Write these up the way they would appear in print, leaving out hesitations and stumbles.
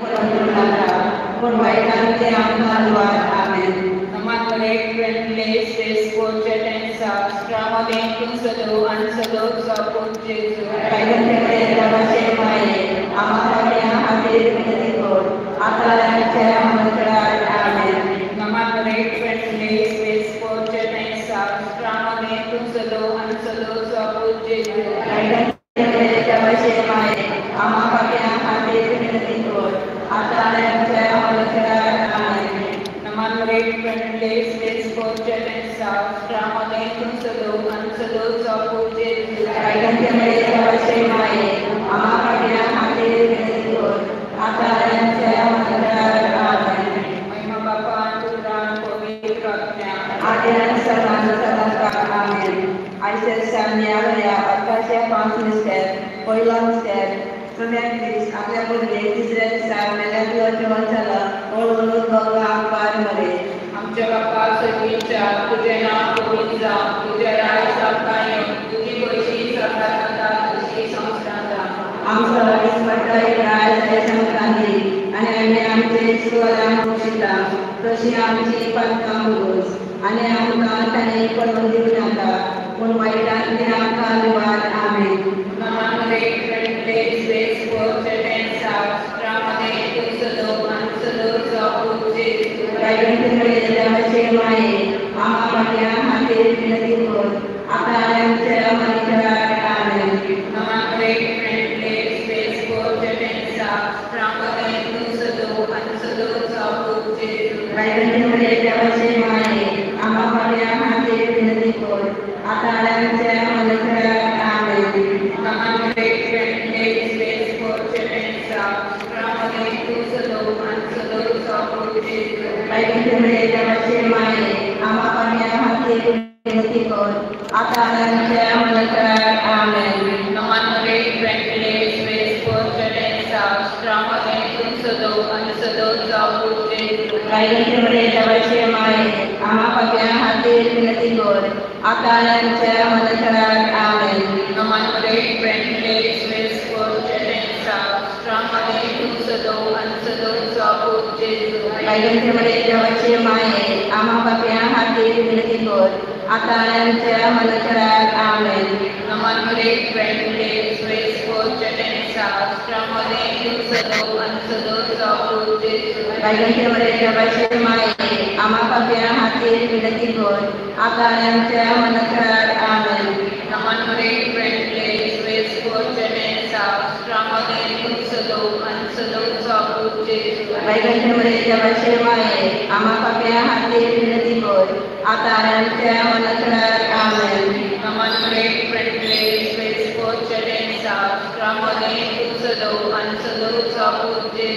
Con baikkan tiang Tuhan, amin. Namat mereka friendly space culture dan selama dengan sedoan sedot saput Yesus. Baikkan mereka masih mai, amat yang hadir menyebut, atau yang saya mengucapkan amin. Namat mereka friendly space culture dan selama dengan sedoan sedot saput Yesus. Baikkan mereka masih mai, amat yang hadir menyebut, atau yang saya mengucapkan amin. Namat mereka friendly space culture dan selama dengan sedoan sedot saput Yesus. Baikkan mereka masih mai, amat yang hadir menyebut, atau yang saya mengucapkan amin. महिमा Bapa Tuhan Putri Adian serta amin. Aisyah Samia ya Akasya Pansmister, Poilamster, Sumektis, Akyapur Israel Sam, Melabio Chonachala, Olu Bogla Parmare. आमच्या बाप्पा सगळीच्या तुझे नाव पवित्र जा, तुझे राज सत्ताय, तुझी पैशी सरकारता, तुझी संस्था. आमचं विस्मटय राज संक्रांती आणि आम्ही आमचे शिवराम घोषिता तशी आमची पंचामृत आणि आमकां ताणें पडून दिवं नाका पूण वायटांतली आमकां निवार आमेन. नमामध्ये फ्रेंडली स्पेस कोर्चेटेंसा रामध्ये तुझो आणि सदोचा पूजे वायटांतले देवाचे माये आम्हा पाट्या हातीर विनंती कर आता आमच्या मनीकराक आमेन. नमामध्ये फ्रेंडली स्पेस कोर्चेटेंसा रामध्ये तुझो आणि सदोचा पूजे वायटांतले देवाचे माये आम्हा पाट्या हातीर विनंती कर आता आमच्या मनीकराक आमेन. नमामध्ये फ्रेंडली स्पेस कोर्चेटेंसा रामध्ये तुझो आणि सदोचा पूजे वायटांतले देवाचे माये आम्हा पाट्या हातीर विनंती कर आता आमच्या मनीकराक आमेन. नमामध्ये फ्रेंडली स्पेस कोर्चेटेंसा रामध्ये तुझो आणि सदोचा पूजे वायटांतले देवाचे माये आम्हा पाट्या हातीर विनंती कर आता आमच्या मनीकराक आमेन. नमामध्ये फ्रेंडली स्पेस कोर्चेटेंसा रामध्ये तुझो आणि सदोचा पूजे वायटांतले देवाचे माये आम्हा पाट्या हातीर विनंती कर आता आमच्या मनीकराक आमेन. नमामध्ये फ्रेंडली स्पेस कोर्चेटेंसा रामध्ये तुझो आणि सदोचा पूजे वायटांतले देवाचे माये आम्हा पाट्या हातीर विनंती कर आता आमच्या मनीकराक आमेन. नमामध्ये फ्रेंडली स्पेस कोर्चेटेंसा रामध्ये तुझो आणि सदोचा पूजे वायटांतले देवाचे माये आम्हा पाट्या हातीर विनंती कर आता आमच्या मनीकराक आमेन. नमामध्ये फ्रेंडली स्पेस कोर्चेटेंसा रामध्ये तुझो आणि सदोचा पूजे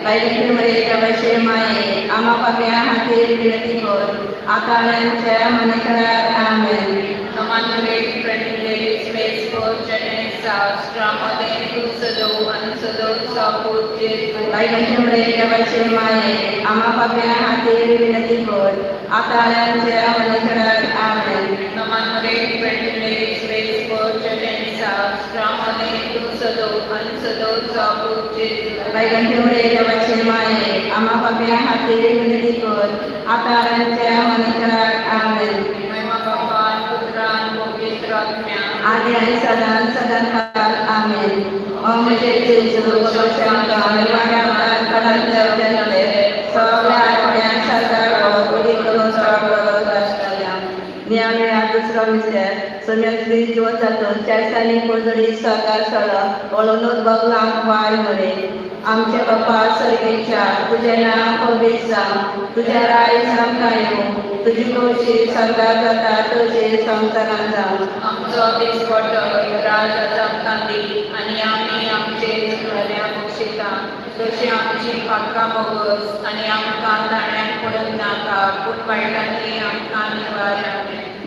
वायटांतले देवाचे माये आम्हा पाट्या हातीर विनंती कर आता आमच्या मनीकराक आमेन. नमामध्ये फ्रेंडली स्पेस कोर्चेटेंसा रामध्ये तुझो आणि सदोचा पूजे वायटांतले देवाचे माये आम्हा पाट्या हातीर विनंती कर आता आमच्या मनीकराक आमेन. नमामध्ये फ्रेंडली स्पेस कोर्चेटेंसा रामध्ये तुझो आणि सदोचा पूजे वायटांतले देवाचे माये आम्हा पाट्या हातीर विनंती कर आता आमच्या मनीकराक आमेन. महिमा बाप्पा पुत्रान पवित्र आत्म्या आदि आणि सदान काल आमेन. म्हणजे जेजू गोशांका निर्वाणात कडांतले सगळ्या आठवड्यात सरकार उडी करून नियामया दुसरो मिस्टर समेतली जिवतातून चारसांनी पडजडी सरकार सळो वळूनच बगलांक वाय मरे. आमचे बाप्पा सर्गेच्या तुझे नाव पवित्र जावं तुझ्या राय सांगता येवं तुझी खोशी सरकार जाता तुझे संसारान जावं. आमचो दिसपट राज जगतांदी आणि आम्ही आमचे घरां बक्षिता तशी आमची पातकां बोगस आणि आमकां दाण्याक पडत नाका पूण वायटांतली आमकां निवार.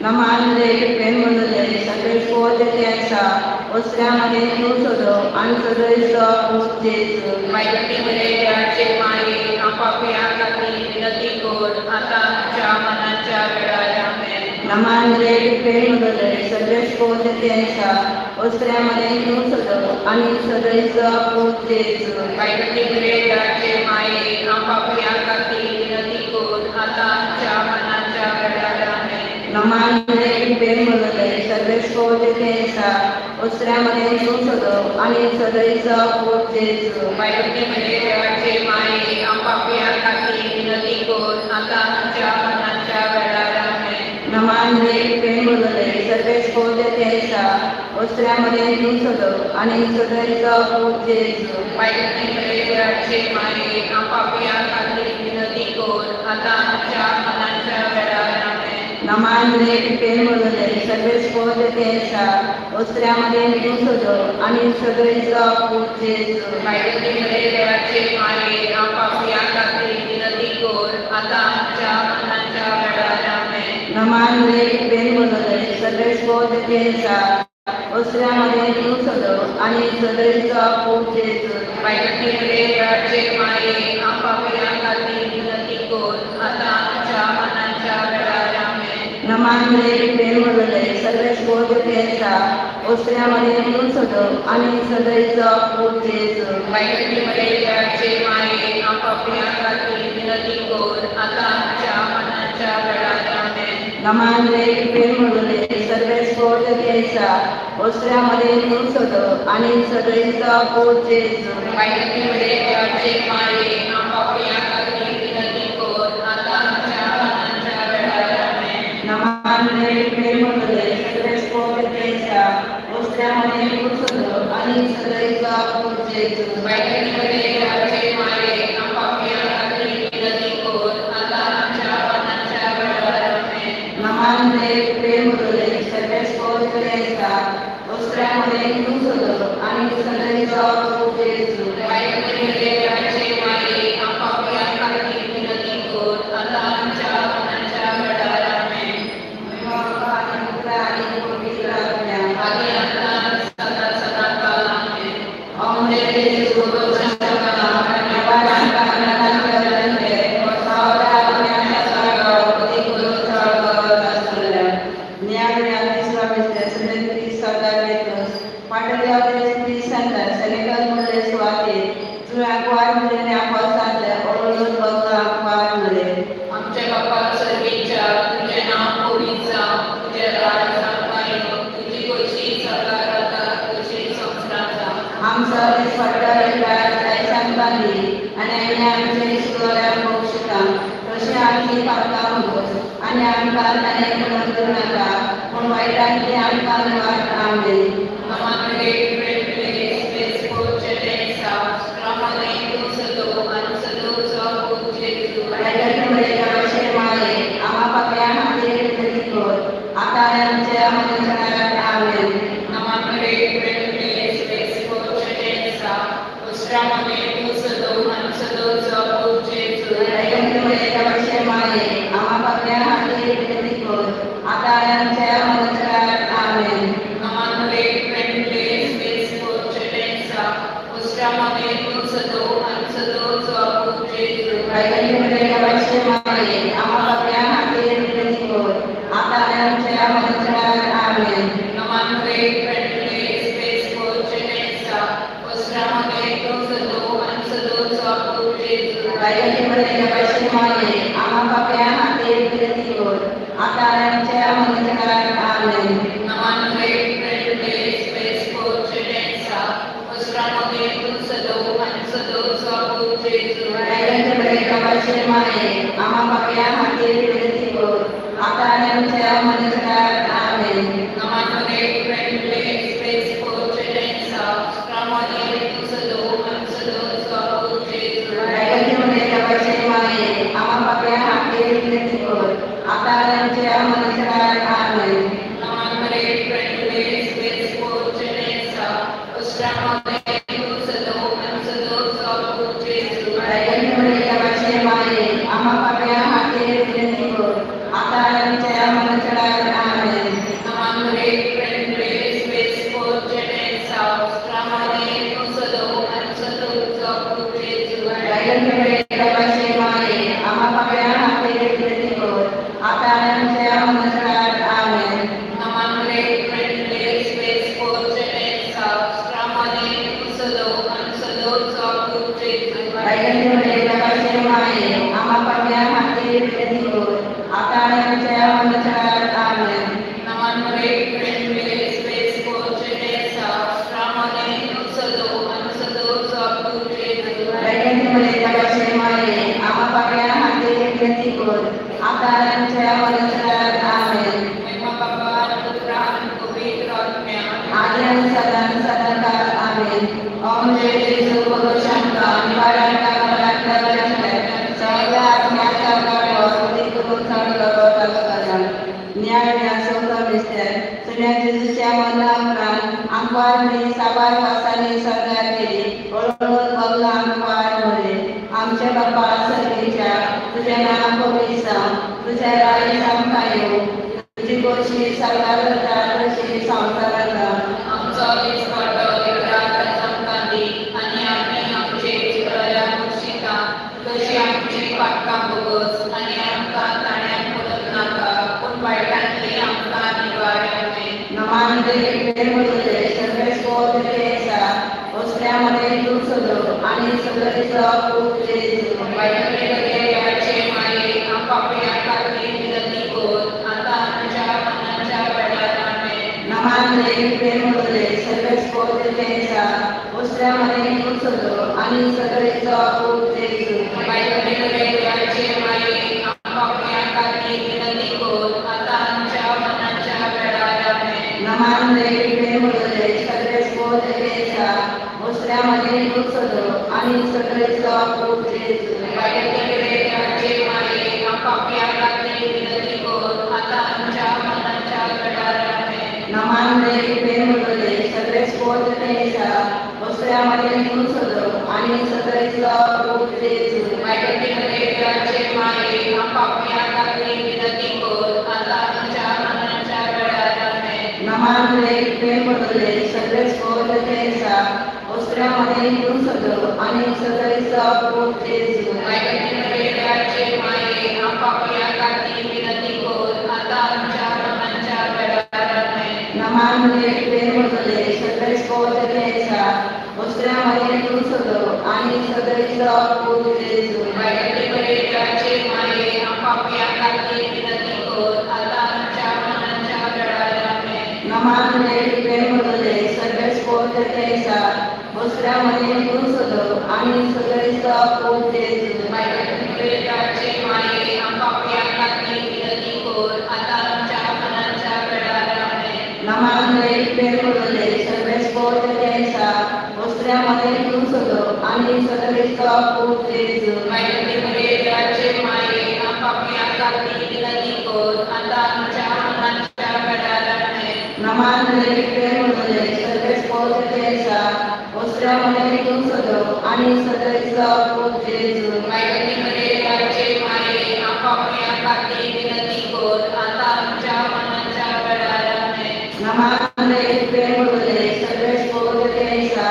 नमान लेख पेन म्हणले सगळे पोत आसा वस्त्रामध्ये तूं सोदो आनी सदयचो जेजू. वायटांतले देवाचे माये आपापल्या खातीर विनंती कर आता आमच्या मनाच्या वेळार आमेन. Namandre Pemodore, Sadresh Potenza, Ostramane Nusado, Ani Sadreza Potenza. Baikati Gredache Mai, Ampapya Kati, Dinatiko, Atancha, Manancha, Vedadane. Namandre Pemodore, Sadresh Potenza, Ostramane Nusado, Ani Sadreza Potenza. Baikati Gredache Mai, Ampapya Kati, Dinatiko, Atancha, Manancha, Vedadane. Namandre Pemodore, Sadresh Potenza, Ostramane Nusado, Ani Sadreza Potenza. Baikati Gredache Mai, Ampapya Kati, Dinatiko, Atancha, Manancha, Vedadane. Namandre Pemodore, Sadresh Potenza, Ostramane Nusado, Ani Sadreza Potenza. Baikati Gredache Mai, Ampapya Kati, Dinatiko, Atancha, Manancha, Vedadane. Namandre Pemodore, Sadresh Potenza, Ostramane Nusado, Ani Sadreza Potenza. Baikati Gredache Mai, Ampapya Kati, Dinatiko, Atancha, Manancha, Vedadane. Namandre Pemodore, Sadresh Potenza, Ostramane Nusado, Ani Sadreza Potenza. Baikati Gredache Mai, Ampapya Kati, Dinatiko, Atancha, Manancha, Vedadane. Namandre Pemodore, Sadresh Potenza, Ostramane Nusado, Ani Sadreza Potenza. Baikati Gredache Mai, Ampapya Kati, Dinatiko, Atancha, Manancha, Vedadane. Namandre Pemodore, Sadresh Potenza, Ostramane Nusado, Ani Sadreza Potenza. Baikati Gredache Mai, Ampapya Kati, Dinatiko, Atancha, Manancha, Vedadane. Namandre Pemodore, Sadresh Potenza, Ostramane Nusado, Ani Sadreza Potenza. Baikati Gredache Mai, Ampapya Kati, Dinatiko, Atancha, Manancha, Vedadane. Adi Antan, Sada Sada Kalame. Om Dede Sugo Sangama, Nivadanta, Natantarante, Saura Punyanya Saga, Pati Guru Saga, Rasula. आमच्या बाप्पा सर्वेच्या तुझे नाव होळीचा तुझे राज सांभाळी तुझी गोष्टी सकाराचा तुझी संस्काराचा आणि आमकां करून नाका पूण वायटांतली आमकां वाट आमेन. नमांतरे प्रेम स्पोर्चेसा रामाने तुसलो अनुसलो सपोचे नमांतरे प्रेम स्पोर्चेसा रामाने तुसलो अनुसलो सपोचे नमांतरे प्रेम स्पोर्चेसा रामाने तुसलो अनुसलो सपोचे नमांतरे प्रेम स्पोर्चेसा रामाने तुसलो अनुसलो सपोचे नमांतरे प्रेम स्पोर्चेसा रामाने तुसलो अनुसलो सपोचे नमांतरे प्रेम स्पोर्चेसा रामाने तुसलो अनुसलो सपोचे नमांतरे प्रेम स्पोर्चेसा रामाने तुसलो अनुसलो सपोचे नमांतरे प्रेम स्पोर्चेसा रामाने तुसलो अनुसलो सपोचे आता विनंती कर आता आमच्या मनात आमेन आदि आणि सदा आमेन ओम जय जेजू बोलो शंका निवारण का मराठा जंगल सगळ्या आत्म्याचा गाठोड करून चालू न्याय न्यासों मिस्टर सुन्या जेजूच्या मनात आंबानी साबार वासाने सरकार केली ओळख बघला आंबार मध्ये आमच्या बाप्पा सर्वेच्या तुझ्या नाम पवित्र तुझ्या राई सांभाळू तुझी गोष्टी सरकार तशी संसाराचा आमचा आणि आम्ही आमचे चित्राला मुर्शिका तशी आमची पाटका बघस आणि आमका ताण्यात पडत नाका पण वाईटांतली आमका निवारणे नमान देवले सर्व स्कोर देसा ओसऱ्यामध्ये तू सदो आणि सगळीचा खूप जेजू वाईटांतले याचे माये आपापल्या काठी विनंती कर आता आमच्या मनाच्या वेळाने नमान देवले सर्व स्कोर देसा ओसऱ्यामध्ये तू सदो आणि सगळीचा खूप जेजू वाईटांतले याचे माये आपापल्या काठी विनंती कर आता आमच्या मनाच्या वेळाने नमान देवले सर्व स्कोर देसा ओसऱ्यामध्ये तू सदो आणि सगळीचा खूप जेजू वाईटांतले याचे माये आपापल्या काठी विनंती कर आता आमच्या मनाच्या वेळाने नमान देवले सर्व स्कोर देसा ओसऱ्यामध्ये तू सदो आणि सगळीचा खूप जेजू वाईटांतले याचे माये आपापल्या काठी विनंती कर आता आमच्या मनाच्या वेळाने नमान देवले सर्व स्कोर देसा ओसऱ्यामध्ये तू सदो आणि सगळीचा खूप जेजू वाईटांतले याचे माये आपापल्या काठी विनंती कर आता आमच्या मनाच्या वेळाने नमान देवले सर्व स्कोर देसा ओसऱ्यामध्ये तू सदो आणि सगळीचा खूप जेजू वाईटांतले याचे माये आपापल्या काठी विनंती कर आता आमच्या मनाच्या वेळाने नमान देवले सर्व स्कोर देसा ओसऱ्यामध्ये तू सदो आणि सगळीचा खूप जेजू वाईटांतले याचे माये आपापल्या काठी विनंती कर आता आमच्या मनाच्या वेळाने नमान देवले सर्व स्कोर देसा ओसऱ्यामध्ये तू सदो आणि सगळीचा खूप जेजू वाईटांतले याचे माये आपापल्या काठी विनंती कर आता आमच्या मनाच्या वेळाने नमान देवले सर्व स्कोर देसा ओसऱ्यामध्ये तू सदो आणि सगळीचा खूप जेजू वाईटांतले याचे माये आपापल्या काठी विनंती कर आता आमच्या मनाच्या वेळाने नमान देवले सर्व स्कोर देसा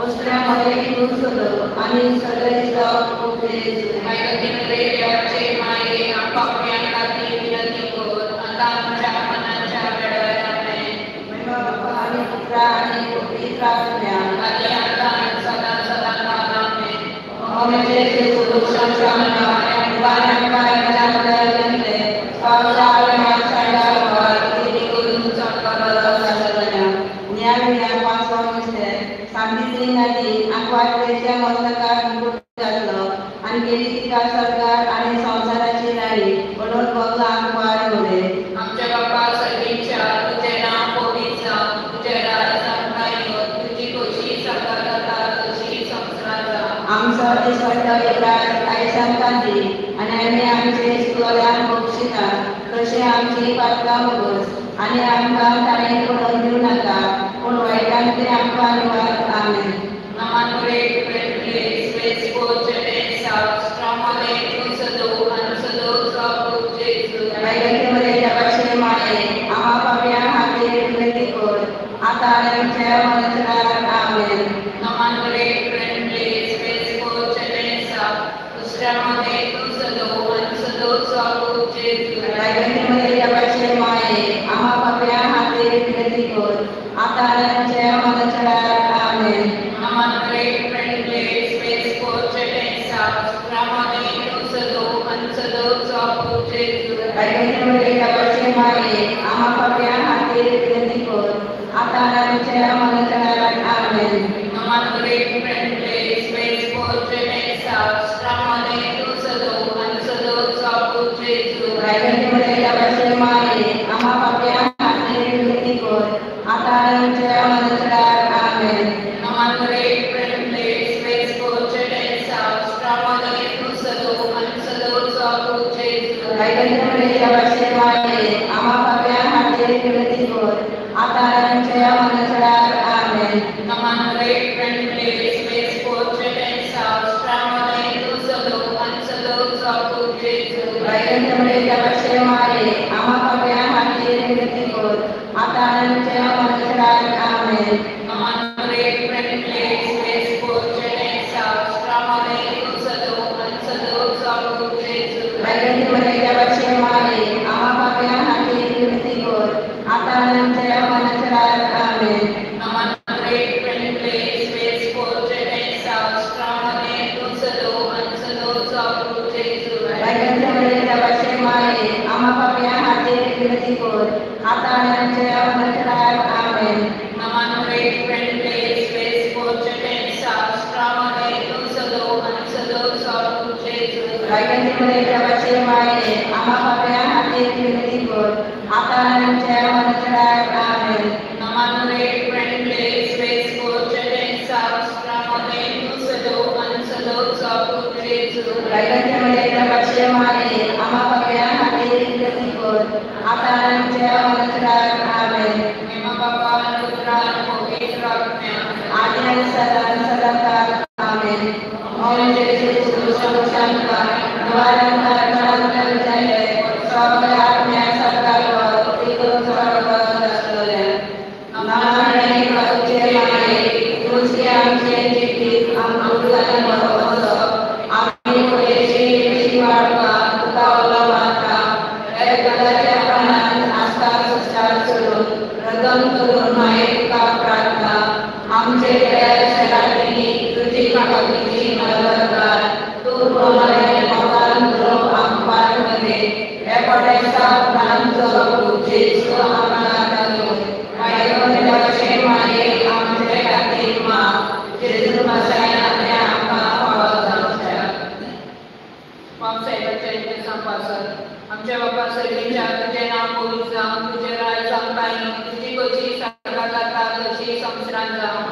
ओसऱ्यामध्ये तू सदो आणि सगळीचा खूप जेजू वाईटांतले याचे माये आपापल्या काठी विनंती कर आता आमच्या मनाच्या वेळाने आणि पुत्रा आणि पवित्र आत्म्या आधी आता आणि सदा कालाने ओम जय जेजू शंका निवारण का मराठा पावला सांगितली नदी अखबारच्या मस्तकात मुकुट घातलं आणि गेली तिका सरकार आणि संसाराची राणी म्हणून बघला अखबारमध्ये आमच्या बाप्पा सर्वेच्या तुझे नाव पवित्र तुझे राज सांभाळ्यो तुझी गोष्टी सकाळता तशी संसाराचा आमचं ते स्वतः आई सांगतांची आणि आम्ही आमचे स्कलान बक्षिता तसे आमची पातका बघस आणि आमका ताणे पडून देऊ नका पण वाईटांचे आमका निवार आमेन नमानमुळे प्रेमले स्पेस कोचने स्ट्रॉमले तुसदो अनुसदो सब जेजू वैगंतीमध्ये जगाचे माये आम्हा पाप्या हाते विनंती कर आता आमच्या मनात आमेन नमानमुळे प्रेमले स्पेस कोचने स्ट्रॉमले तुसदो अनुसदो सब जेजू वैगंतीमध्ये जगाचे माये आम्हा पाप्या हाते विनंती कर आता आमच्या मनात आमेन नमानमुळे प्रेमले स्पेस कोचने स्ट्रॉमले तुसदो अनुसदो सब जेजू वैगंतीमध्ये जगाचे माये आम्हा पाप्या हाते विनंती कर आता आमच्या मनात आमेन नमानमुळे प्रेमले स्पेस कोचने स्ट्रॉमले तुसदो अनुसदो सब माये आम्हा पाप्या हाते विनंती कर आता आमच्या मनसडार आमेन. Amandre prende svesco cedenza stramane kusado ansado sabu Jesu. वैकुंठमयेच्या भाषे माये आम्हा पाप्या हाते विनंती कर आता आमच्या मनसडार आमेन. Amandre prende svesco cedenza stramane kusado ansado sabu Jesu. वैकुंठमयेच्या भाषे माये आम्हा पाप्या हाते विनंती कर आता आमच्या मनसडार आमेन. Amandre prende svesco cedenza stramane kusado ansado sabu Jesu. वैकुंठमयेच्या भाषे माये आम्हा पाप्या हाते विनंती कर आता आमच्या मनसडार आमेन. Amandre prende svesco cedenza stramane kusado ansado sabu Jesu. वैकुंठमयेच्या भाषे माये आम्हा पाप्या हाते विनंती कर आता आमच्या मनसडार आमेन. Amandre prende svesco cedenza stramane kusado ansado sabu Jesu. वैकुंठमयेच्या भाषे माये आम्हा पाप्या हाते विनंती कर आता आमच्या मनसडार आमेन. Amandre prende svesco cedenza stramane kusado ansado sabu Jesu. वैकुंठमयेच्या भाषे माये आम्हा पाप्या हाते विनंती कर आता आमच्या मनसडार आमेन. Mema Baba Putra Pavitra Atma. आदि आणि सदा काळ आमेन. ओम जय जय सुशांता निवारण करणारा जय सर्व आत्म्या सकाळ एको सर्व असले नारायण प्रभुचे माये तुझे आमचे जीवित आमचे बरोबर आम्ही पुरेशी शिवाडका तुकावला वाटा एक गदाच्या प्राणात आस्था सुचार सोडून रगम करून मायेका प्रार्थना आमचे शराबी तुझी काकाची मदतगार तू प्रमाणे भगवान गुरु आंपारमध्ये एपडेसा प्रांतो जेसु आम्हाला देऊन वैकुंठमयेचे माये आमचे खातीर माग जेसु मसायाने आमकां पावता. पावसाळ्याच्या संपासन आमच्या बाबा सगळींच्या तुझे नाव पवित्र जावं तुझे राय जावं तुझी कशी सकाळ जाता तशी संवसारांत जावं.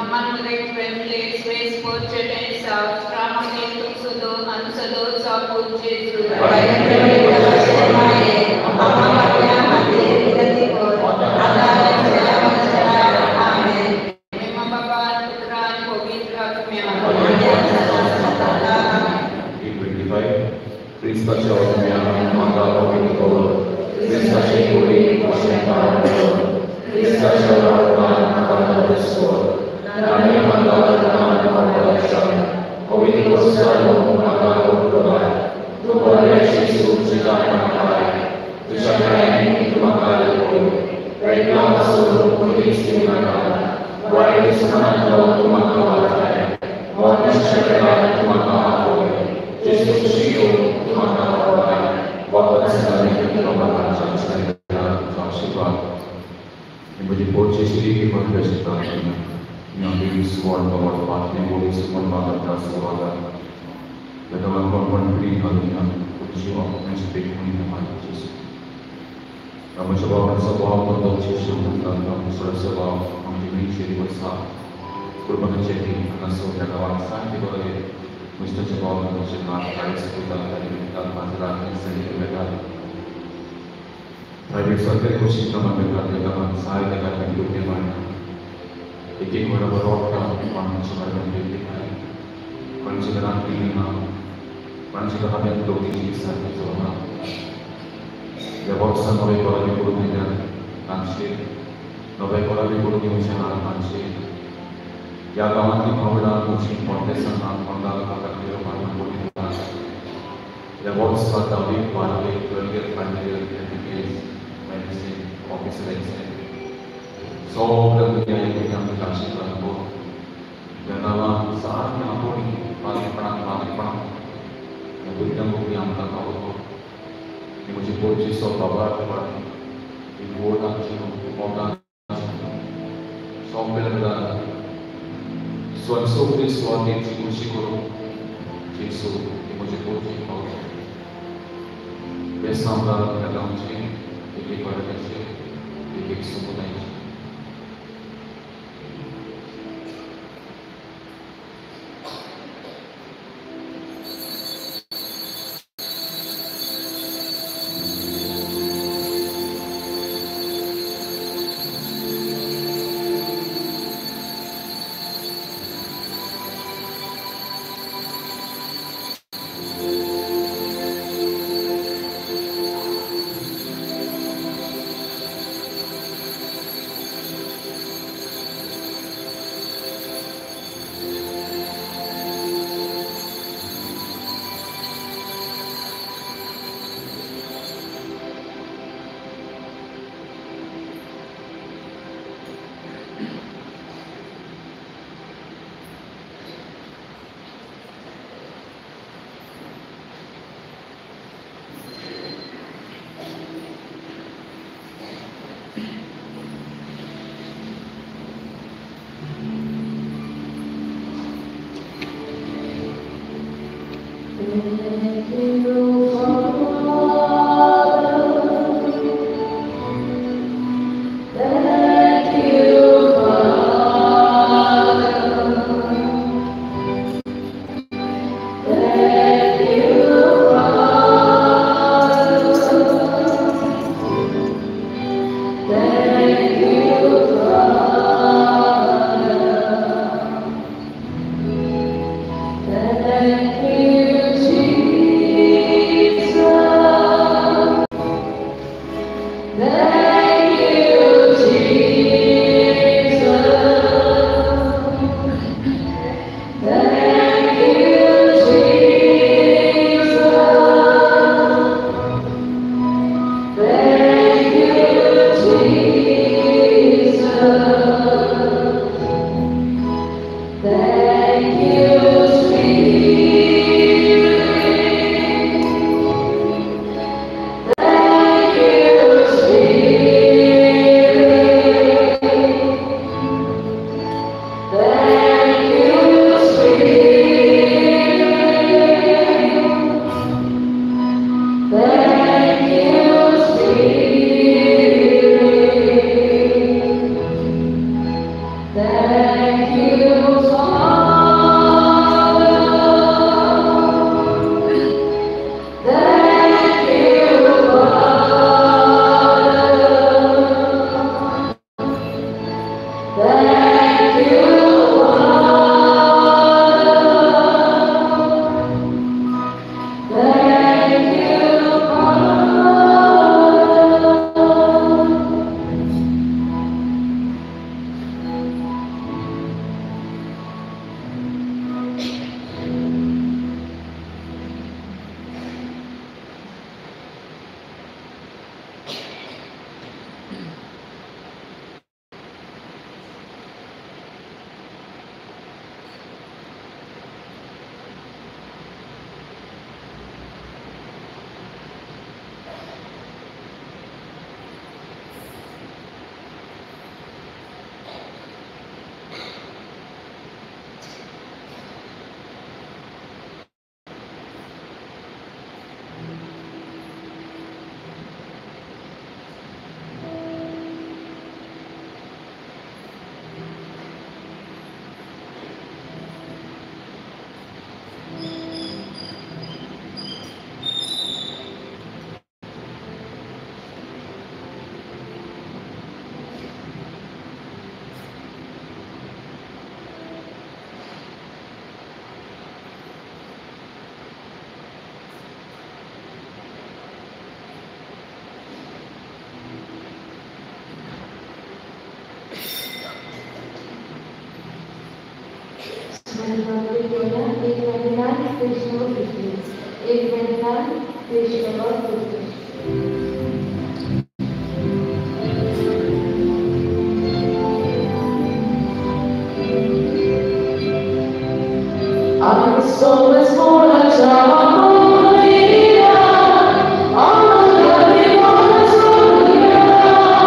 Amandre prende svesco cedenza stramane kusado ansado sabu Jesu. Mema Baba Putra Pavitra Atma. 8:25 Please touch our Manga Open Cover. Please touch a holy Washing Power. Please touch our Manga Restore. Nami Manga Resurrection. Holy Ghost Salo Manga Open. Tu boleh Yesus juga Manga. Tu jangan itu Manga Open. Baiklah seluruh polis di Manga. Wahai semangat tu Manga Open. Mohon segera tu Manga Open. Yesus Siu Manga Open. Bapak sekali kita Manga Open. मुझे बहुत चीज़ की मनोरंजन करना है यहाँ पे इस word का word बात नहीं बोले इस वर्ड बात अपना सवाल है लेकिन हम कौन कौन भी करते हैं कुछ जो अपने से देखने नहीं हमारी चीज़ हम जब हम सब हम तो बहुत चीज़ हम करते हैं हम सब सब हम जिम्मेदारी से भी बसा कुर्बान चेती अगर सब जगह वाला साथ ही बोले मुझे जब हम मुझे ना कार्य से कुछ करते हैं निकाल माजरा से निकलेगा Private sector कोशिश करना बेकार है अगर सारे जगह में डूबने वाले एक बड़ा बड़ा का मानव समाज में देखते हैं पंचगरान की ना पंचगरान में लोग की साथ जोड़ना जब बहुत सा नवे कोला भी बोलने जाते कांचे नवे कोला भी बोलने मुझे हमारा कांचे या गाँव की भावना मुझे पढ़ते समय मंगा का करते हो मालूम बोलने का या बहुत सा तभी वाले career final medicine, officer exam. So the dunia ini yang dikasih Tuhan itu, dan dalam saatnya aku ini balik perang, yang berikan bukti yang tak tahu itu, ini mesti puji so babar Tuhan, votaci moda sombra suon sopri suoni di sicuro Gesù che muže Boží pauze. Bez sambra kadamči, iki paradaši, iki subudaji. Alleluia, alleluia, alleluia.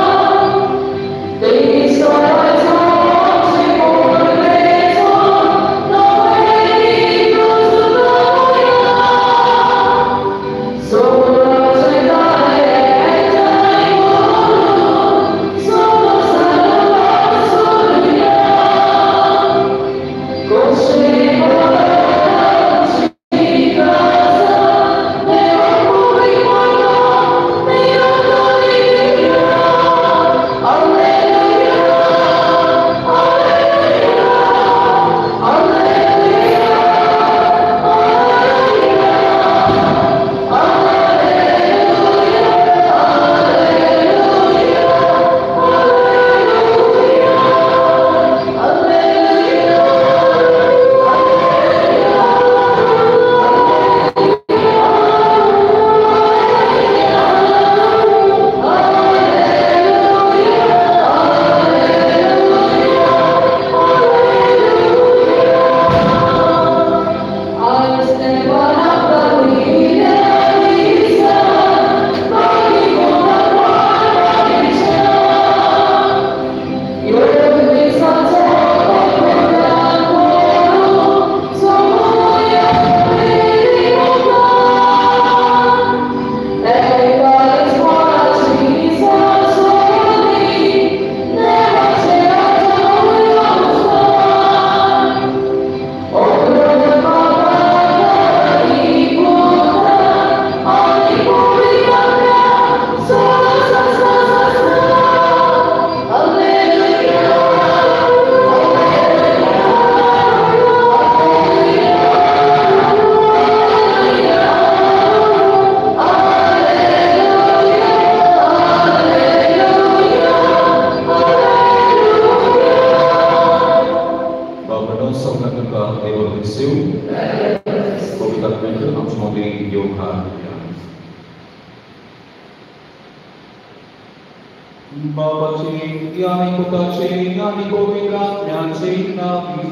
बाबाचे आणि पुताचे आणि पवित्रात्म्याचे नावे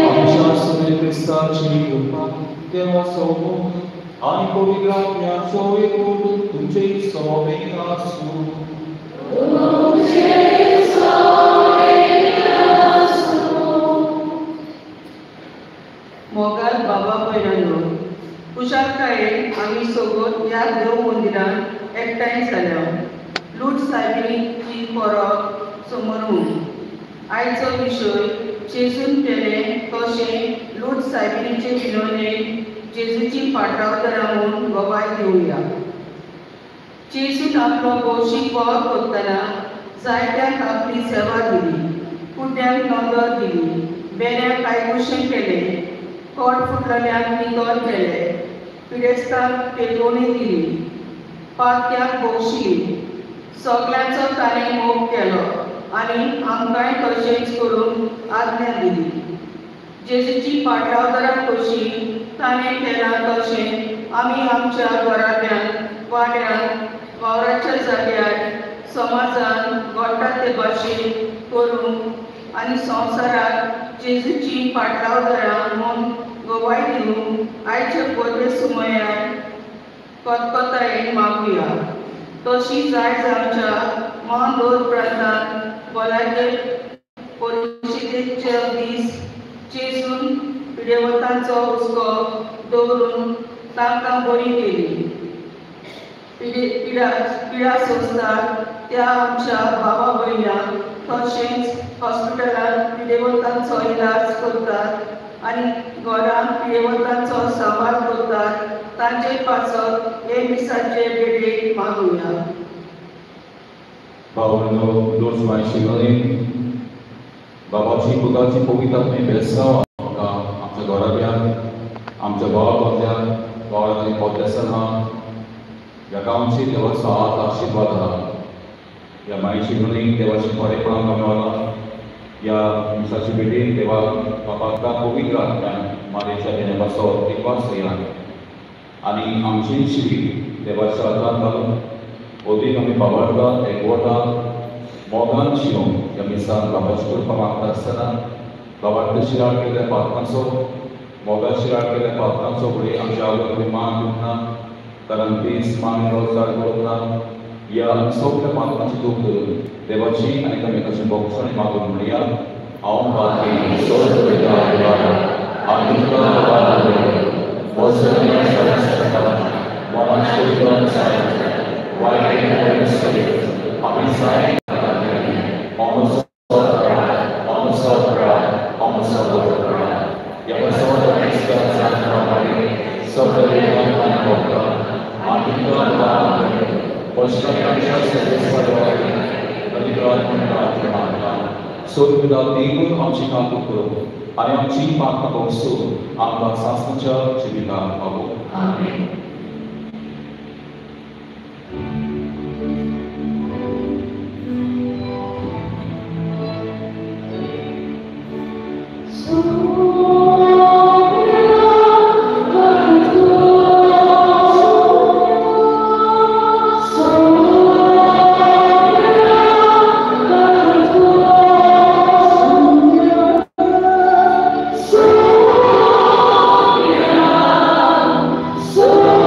आमच्या सुने ख्रिस्ताची कृपा देवासमोर आणि पवित्रात्म्याचो एकूण तुमचे सोबे असू. मोगाल बाबा भयणांनो, कुशालकायेन आमी सोबत ह्या देव मंदिरांत एकठांय जाल्या. लूट सायबिणीची परब समोरून आयचो विशय जेजून केलें तशें लूट सायबिणीचे विनवणेक जेजूची फाटरावतरा म्हूण गोबाय दिवया. जेजून आपलो भौशीक वावर करतना जायत्यांक आपली सेवा दिली, कुड्यांक नोंदर दिली, बेऱ्यांक आयकुशें केलें, कोट फुटलेल्यांक नितळ केलें, पिडेस्तांक पेटोवणी दिली, पातक्यांक भौशी, सगल्यांचो ताणें मोग केलो आनी आमकांय तशेंच करून आज्ञा दिली. जेजूची पाटरावतरा कशी ताणें केलां तशें आमी आमच्या घरांतल्यान वाड्यान वावराच्या जाग्यार समाजान घडटा ते भाशेन करून आनी संवसाराक जेजूची पाटरावतरा म्हूण गोवाय दिवंक आयचे पदवे सुमयार कोतकोतायेन मागुया. तशीच आयज आमच्या महादोर प्रांतांत भलायकेर परिशदेचे दीस जेजून पिडेवतांचो हुस्को दवरून तांकां बरी केली. पिडा सोंसतात त्या आमच्या भावा भयणांक तशेंच हॉस्पिटलांत पिडेवतांचो इलाज करतात आनी घरांत पिडेवतांचो सांबाळ करतात तांचे पासत हे मिसाचे बेडेक मागुया. भावनो दोष मायशिलोनी बाबाची पुताची पवित्रात्मे बेसाव आमकां आमच्या घरांतल्यान आमच्या भावांतल्यान वावरांतली पोतेसन आहा ह्या गांवची देवाचो हात आशिर्वाद आहा. ह्या मायशिलोनीक देवाची बरेपणां मेळ्ळां. ह्या मिसाची बेडीक देवा बापाका पवित्र आत्म्यान मारेच्या देवाचो विश्वास येया आनी आमची श्री देवाच्या हातांत घालून ओदीक आमी बाबाडटा एकवटा मोगान शिवून ह्या मिसान बाबाची कृपा मागता आसतना बाबाक शिराळ केल्ल्या पातकांचो मोगान शिराळ केल्ल्या पातकांचो फुडें आमच्या आवय मान दिवना कारण दीस मान रोजार करना ह्या सगळ्या पातकांची दूख धरून देवाची आनी एकामेकाची भोगसणी मागून म्हणया. हांव पाती सोड पिता देवारा आमी तुका वाद वचन मनान शुद्ध साय वायट आमी साय देखून आमची काकू करूं आनी आमची पातकां भोगसून आमकां सासणाच्या जिविताक पावूं. आमेन. So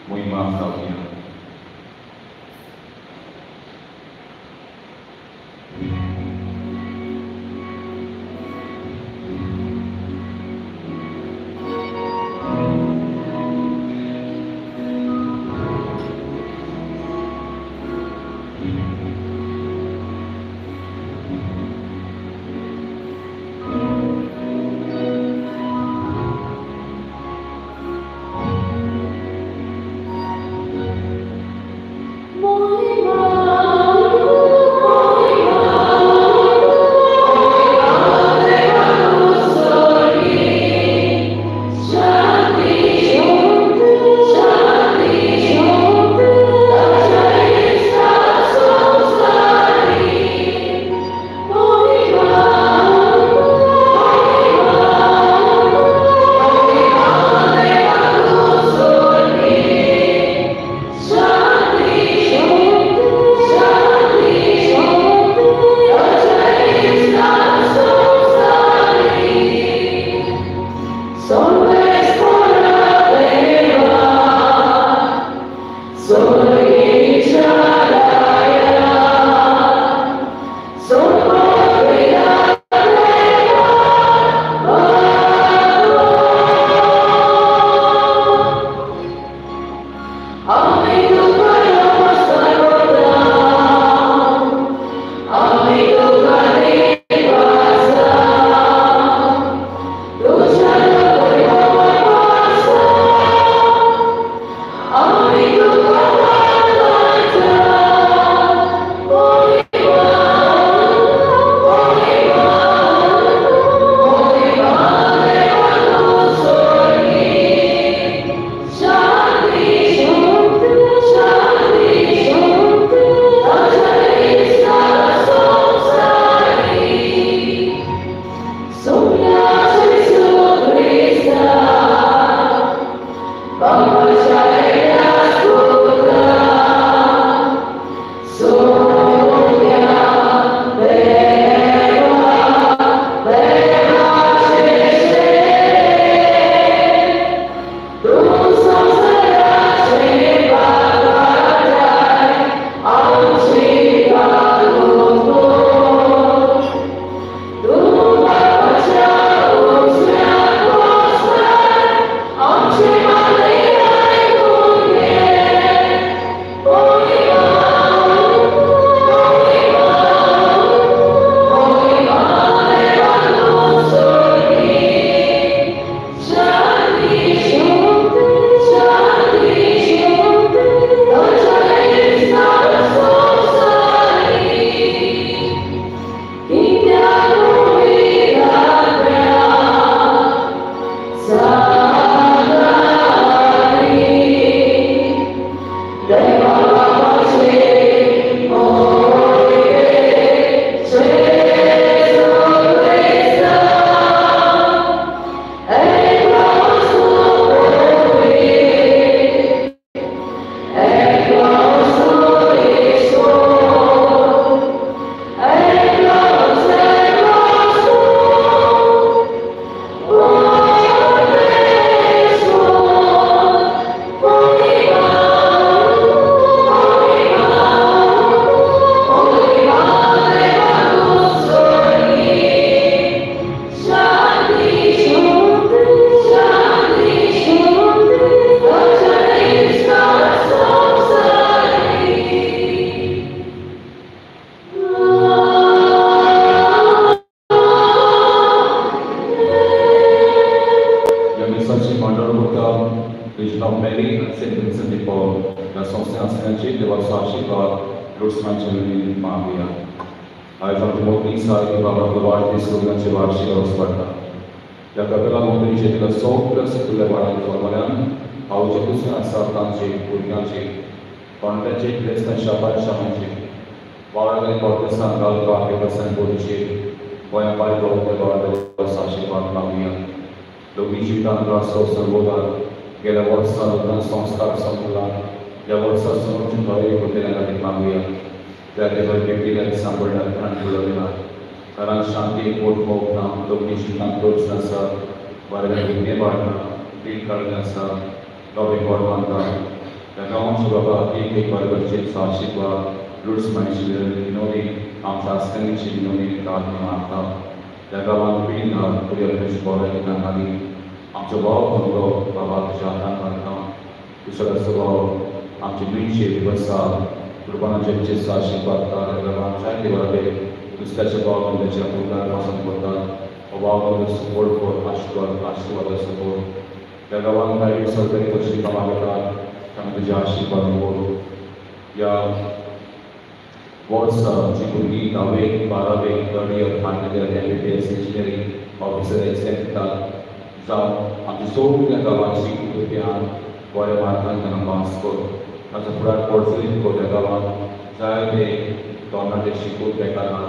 मोहिमा लावया. गेल्या वर्षात संस्कार संपला या वर्षात समोरची भावी होते मागूया त्या देवा व्यक्तीला सांभाळण्यात आणि बुलवलेला कारण शांती पोट मोकना लोकनी शिक्षण प्रोत्साहन वर्गात विज्ञे वाढणं डील करण्याचा टॉपिक वर मानता त्या गांवांचे बाबा एक बरोबरचे साशिकवा लुट्स माहिती विनोदी आमच्या आसतनीची विनोदी प्रार्थना मागता त्या गावात पिढींना पुढे बोलायला नाली आमचो भाव म्हणलो बाबा तुझ्या हातान घालता दुसरा स्वभाव आमची मिळचे दिवसा कुर्बानाचे आशीर्वाद गावात जायते बरोबर दुसऱ्याचे भाव म्हणजे मुलांना पसंत करतात भाव सपोर्ट कर आशीर्वाद सपोर्ट त्या गावात काही सरकारी पत्रिका मागतात त्यामुळे तुझे आशीर्वाद बोल या वर्साची भुरगीं 10वे 12वे 3rd year final year MBBS engineering officer exam जावं आमची सगळ्या गांवांची भुरग्यां बऱ्या मार्कान तांकां पास कर ताचो फुडार पडचणीत कर त्या गांवांत जायते तरणाटे शिकून बेकारां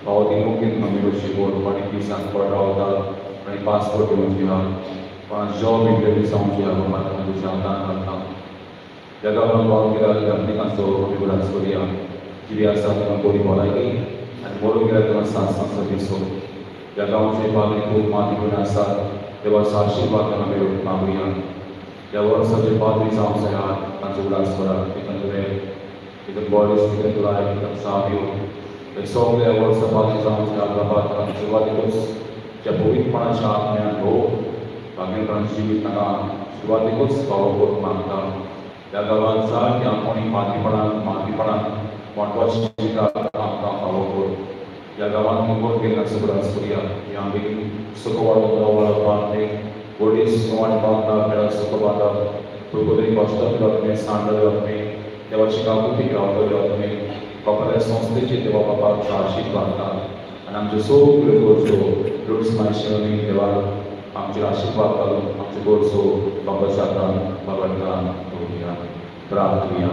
पावती मुखेल नोमिनो शिकून कोणी पिसांत पड रावतात आनी पासपोर्ट घेवन घेवप कोणा जॉब इंटरव्यू जावंक जाय मार्कान तुज्या हातान घालता त्या गांवांत वावगिरां आपणिकांचो आमी उडास करुया कितें आसा ताका बरी भलायकी आनी बरो गेल्यार ताका सांसांचो दिसो ह्या गांवचे बागरी खूब मातीगूण आसात देवाचो आशिर्वाद ताका मेळूंक मागुया ह्या वर्साचे पाद्री जावंक जाय तांचो उडास करात तितून तुवें तितून बॉडीज तितून लायफ तितून साव्यो हे सगळे वर्सां पाद्री जावंक जाय बाबा ताका सुरवातेकूच त्या पवित्रपणाच्या आत्म्यान भोव भाग्यवानांची जिवीत ताका सुरवातेकूच फावो करूंक मागता त्या गांवांत सारकें कोणी मातीपणान महत्वाची भूमिका आमकां फावो कर ह्या गांवांत मुगोट गेल्ल्या सुदास करुया ह्या बेगीन सुख वाडोवपाक गोडीस वाडपाक मेळत सुख वाडप पयली कश्ट करप सांड करप देवाची काकुती गावप बापाल्या संस्थेचे देवा बापाक आशीर्वाद घालता आनी आमच्यो सगळ्यो गरजो लुट्स मायशेनी देवाक आमचे आशीर्वाद घालून आमच्यो गरजो बापाच्या हातान बाबांकां दवरुया प्रार्थुया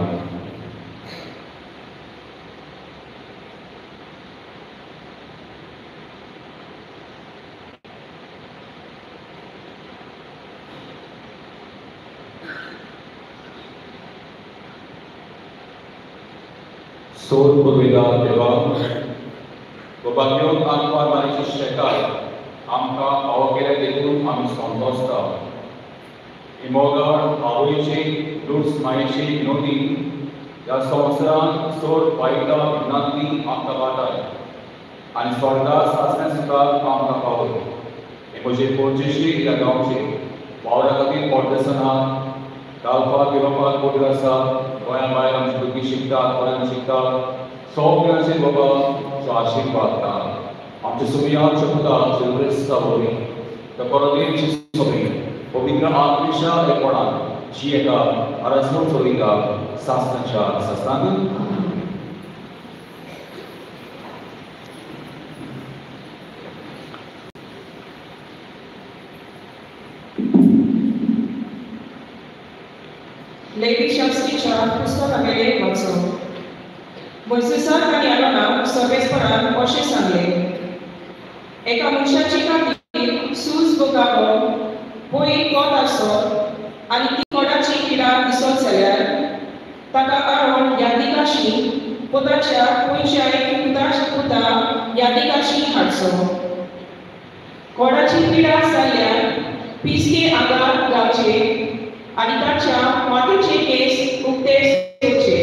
सोर पुरविला देवा बाबा घेवन आमकां मारीची शेकाय आमकां फावो केले देखून आमी संतोसता इमोगाड आवयची लुट्स मायेची विनोदी ह्या संवसारान चड वायटा विनांतली आमकां वाटाय आनी स्वर्गास आसल्या सुद्दां आमकां पावय हे म्हजे पोरजेशी ह्या गांवचे वावरा खातीर पोर्टेसनात घालपाक घेवपाक बोट आसा गोंया भायर आमची भुरगीं शिकतात गोंयांत शिकतात सगळ्यांचेर बाबा तुजो आशिर्वाद घाल आमच्या सगळ्यांच्या पुताक चलरेस्त बरी त्या परदेवची सगळी पवित्र आत्मेच्या एकपणान जी एका आराधना चोरिका सासनाच्या सस्तान Lady शास्त्रीच्या पुस्तकांतले वाचन मोसेसान आनी आरोनाक सर्वेस्परान अशें सांगलें एका मनशाची खातीर सूज बोकावो पयर कोत आसत आनी ती कोणाची पिडा दिसत जाल्यार ताका आरोन यादिकाशी पोताच्या पयशा पुता यादिकाशी हाडचो कोणाची पिडा जाल्यार पिसके आगार घालचे आनी ताच्या माथेचे केस उक्तेच घेवचे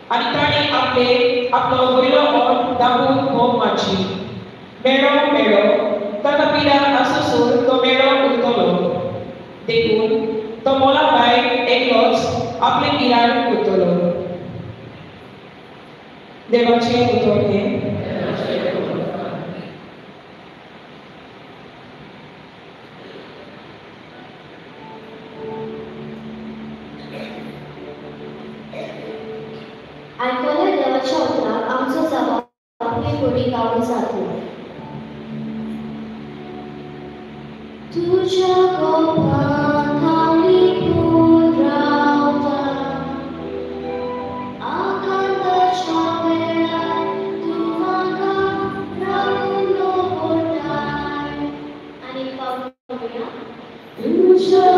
आनी ताणें आपलो वयलो ओठ दाबून भोग मारची मेळो ताका पिडा आसोसोर तो मेळो उरतलो देखून तो मोला भायर एकलोच आपले पिराण उरतलो देवाचे उतर हे आयकल्या देवाच्या उतराक आमचो जबाब आपली कोडी गावून जातलो तुझ्या गोपान खाली फूल रावता आकांताच्या वेळार तूं म्हाका रावून दवरताय आनी पावया तुझ्या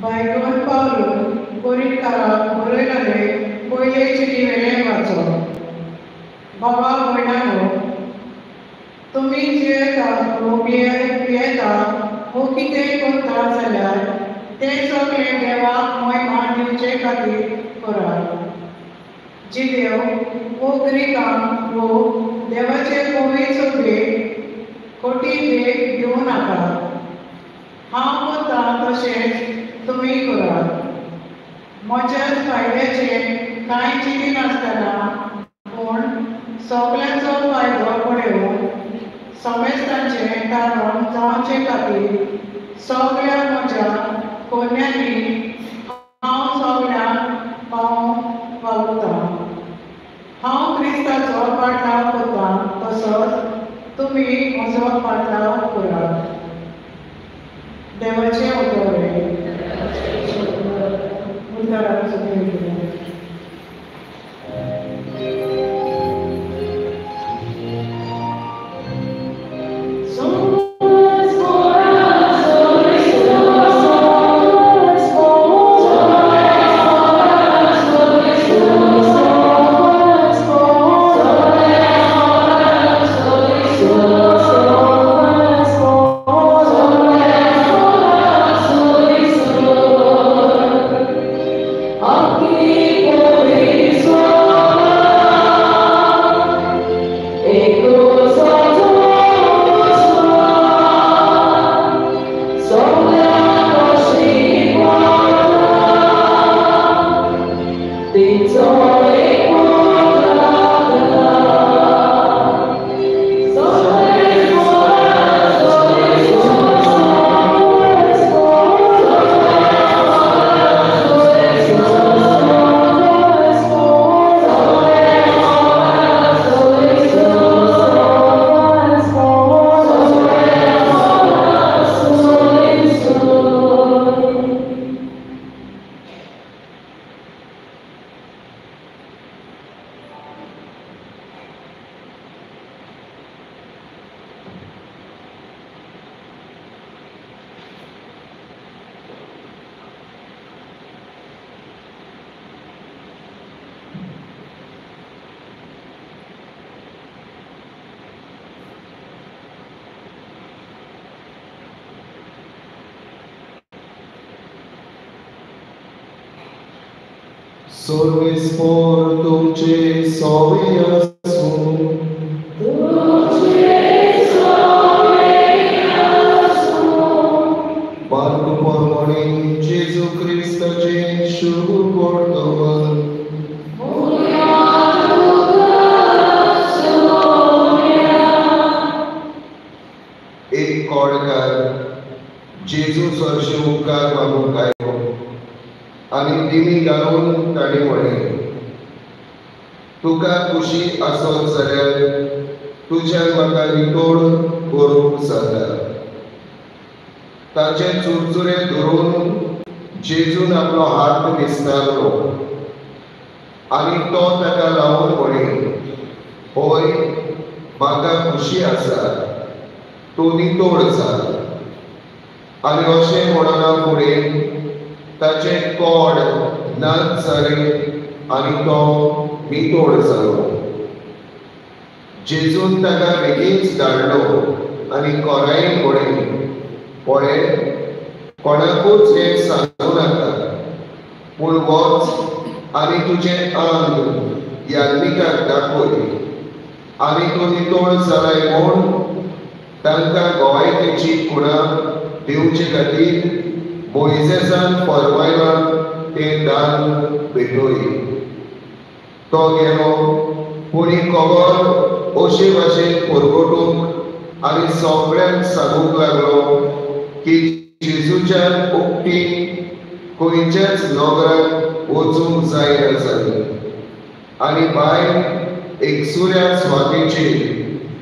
बायकोन पावलो गोरीकाराक बरयलेले पयले चिटी वेले वाचो बाबा भयणानो तुमी जियेतात वो पियेतात वो कितेंय करता जाल्यार तें सगळें देवाक महिमा दिवचे खातीर करात जिदेव वो ग्रिकांक वो देवाचे पवित्र सगळे खोटी भेट दिवं नाका हांव करता तशेंच तुमी करात म्हज्याच फायद्याचे कांय चिती नासतना पूण सगळ्यांचो फायदो पळोवन समेस्तांचें तारण जावचे खातीर सगळ्या म्हज्या कोन्यांनी हांव सगळ्यांक पावोवंक वावुरतां हांव क्रिस्ताचो पाटलाव करतां तसोच तुमी म्हजो पाटलाव करात देवाचे उतरले उतराचो देव Sorvespor tuce soviasum. Barco pormoni Jesu Christa ce शुभ portovan. एक कोडकार जेजू सरशे उपकार मागूंक आयलो आनी तिमी घालून ताणी म्हणलें तुका खुशी आसत जाल्यार तुज्यान म्हाका नितोड करूंक जाता ताचे चुरचुरे धरून जेजून आपलो हात विस्तारलो आनी तो ताका लावून म्हणले होय म्हाका खुशी आसा तूं नितोड जा आनी अशें म्हणना फुडें ताचे कोड नाच जाले आनी तो नितोड जालो जेजून ताका बेगीनच धाडलो आनी कोरायेन म्हणलें पळय कोणाकूच हें सांगूं नाका पूण वच आनी तुजें अंग याज्ञिकाक दाखय आनी तूं नितोड जालाय म्हूण तांकां गोवायतेची खुणां दिवचे खातीर मोइसेसान फरमायलां तें दान भेटोय तो गेलो पुरी खबर अशे भाशेन परगटूंक आनी सगळ्यांक सांगूंक लागलो की जेजूच्यान उक्ती खंयच्याच नगराक वचूंक जायना जाली आनी भायर एकसुऱ्या स्वातेचेर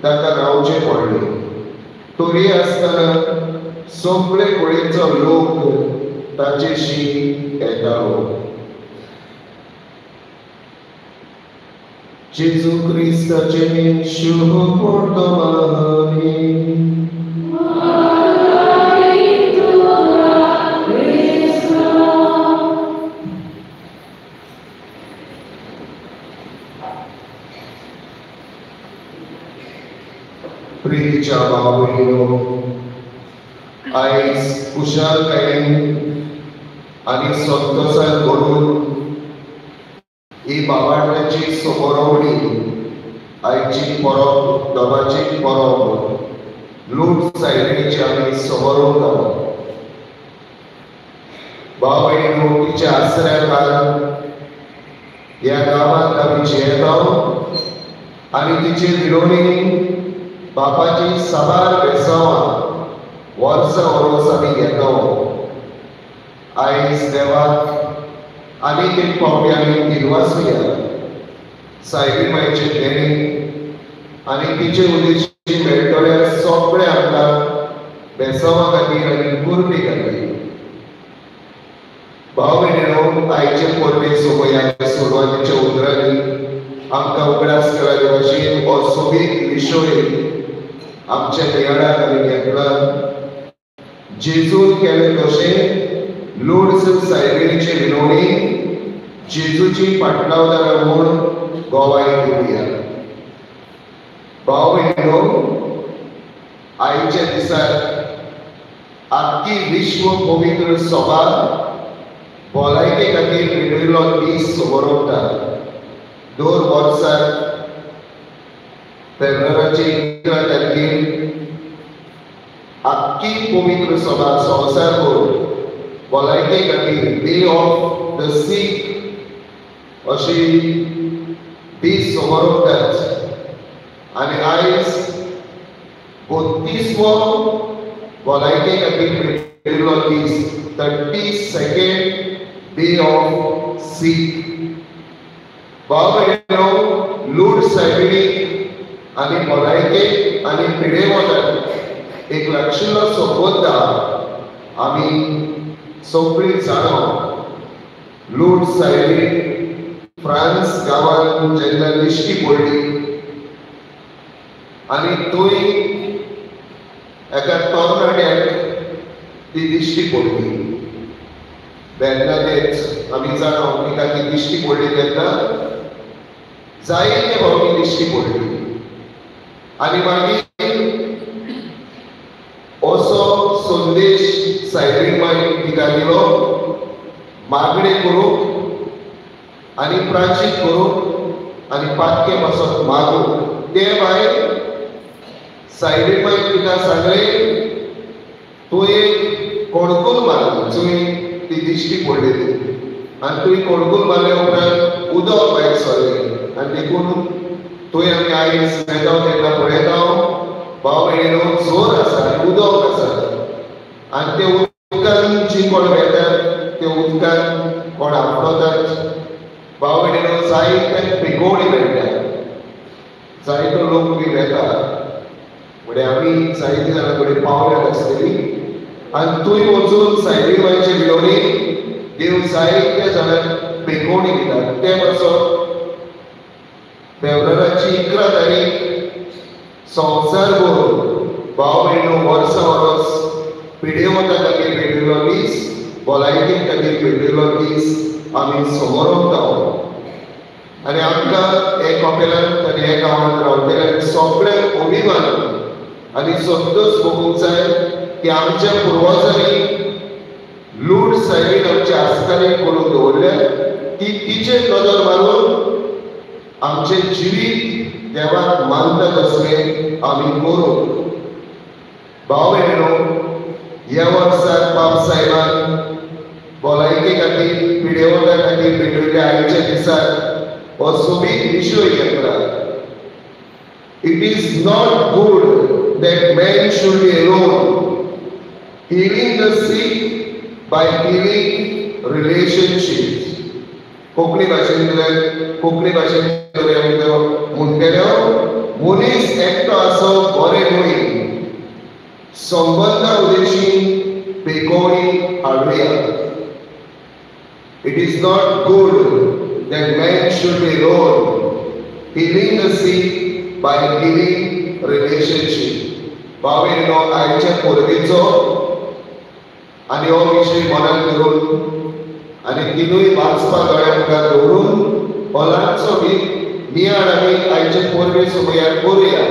ताका रावचें पडलें. तरी आसतना सगळे कडेचो लोक ताचेशी येतालो. जेजू क्रिस्ताचे शुभ वर्तमानी. प्रियेच्या भाव भयणीनो, आयज कुशळकायेन आनी संतोशान घडून ही बाबांची सोबरवणी आयची परब दोगांची परब लूट सायडीची आमी सोबरोवंक घालप. भाव भयणीनो, तिच्या आसऱ्या खाल ह्या गांवांत आमी जियेताव आनी तिचे विरोणी बापाची साबार बेसांवां वर्सां वरोस आमी घेताव. आयज देवाक आनीक एक फावटी आमी दिलवासुया सायबी मायचे देणी आनी तिचे उदेशी मेळटल्या सगळे आमकां बेसांवा खातीर आनी कुर्बी खातीर. भाव भयणीनो, आयचे परबे सोमयाच्या सुरवातीच्या उतरांनी आमकां उगडास केल्या भाशेन हो सोबीत विशय आमच्या देवाक आमी घेतला. जेजून केलें तशें लूड्स सायबीणीचे विनोणी जेजूची पाटलावदार म्हूण गोवाई दिवया. भाव भयणीनो, आयच्या दिसाक आख्खी विश्व पवित्र सभा भलायके खातीर मेळिल्लो दीस सोबरवता. 2 वर्सां फेब्रुवारीचे 11 तारखेर आख्खी पवित्र सभा संवसारभर भलायके खातीर डे ऑफ द सीक अशी दीस सोबरवतात. आनी आयज 32वो भलायके खातीर मेळिल्लो दीस 32nd डे ऑफ सीक. भाव भयणीनो, लूड सायबीणीक आनी भलायके आनी पिडेवताक एक लागशिल्लो संबंद आमी सगळीं जाणो. लूड सायबीण फ्रांस गांवांत जेन्ना दिश्टी पडली आनी थंय एका तरणाट्याक ती दिश्टी पडली. तेन्नाच आमी जाणो की ताची दिश्टी पडली तेन्ना जायते फावटी दिश्टी पडली आनी मागीर असो संदेश सायबीण माय तिका दिलो मागणे करूंक आनी प्राचीत करूंक आनी पातके पासत मागूंक. ते भायर सायबीण माय तिका सांगलें तूं एक कोणकूल मार जंय ती दिश्टी पडलेली आनी तुवें कोणकूल मारले उपरांत उदक भायर सरलें आनी देखून थंय आमी आयज येता तेन्ना पळयता भाव भयणीनो जोर आसा आनी उदक आसा आनी ते उदकान जी कोण वेतात ते उदकान कोण आपणतात. भाव भयणीनो, जायते पिकोवणी मेळटा, जायतो लोक बी वेता म्हणजे आमी जायते जाणां कडेन पावल्यात आसतली आनी थंय वचून सायबीण मायचे विनोणी देव जायते जाणांक पिकोवणी दितात. ते पासत फेब्रुवारीची 11 तारीख संवसारभर भाव भयणीनो वर्सां वरोस पिडेवता खातीर मेळिल्लो दीस, भलायके खातीर मेळिल्लो दीस आमी सोबरवता. आनी आमकां हे कपेलांत आनी हे गांवांत रावतल्यांक सगळ्यांक अभिमान आनी संतोश भोगूंक जाय की आमच्या पुर्वजांनी लूड सायबीण आमच्या आस्तालेक करून दवरल्या ती तिचेर नदर मारून आमचे जिवीत देवाक मानता तसलें आमी करूं. भाव भयणीनो, ह्या वर्साक बाब साहेबान भलायके खातीर पिडेवता खातीर मेळिल्ल्या आयच्या दिसाक हो सोबीत विशय घेतला. It is not good that man should be alone. Healing the sick by healing relationships. Konkani भाशेंत म्हणटलो मनीस एकटो आसप बरें न्हय, संबंद Udeshi बेकोणी हाडुया. It is not good that man should be alone. Healing the sick by healing relationship. भावेनो आयच्या परबेचो आनी हो विशय मनात धरून आनी तिनूय वाचपा दोळ्या मुखार दवरून हॉलांचो बी नियाळ आमी आयचे परबे सुमयार करुया.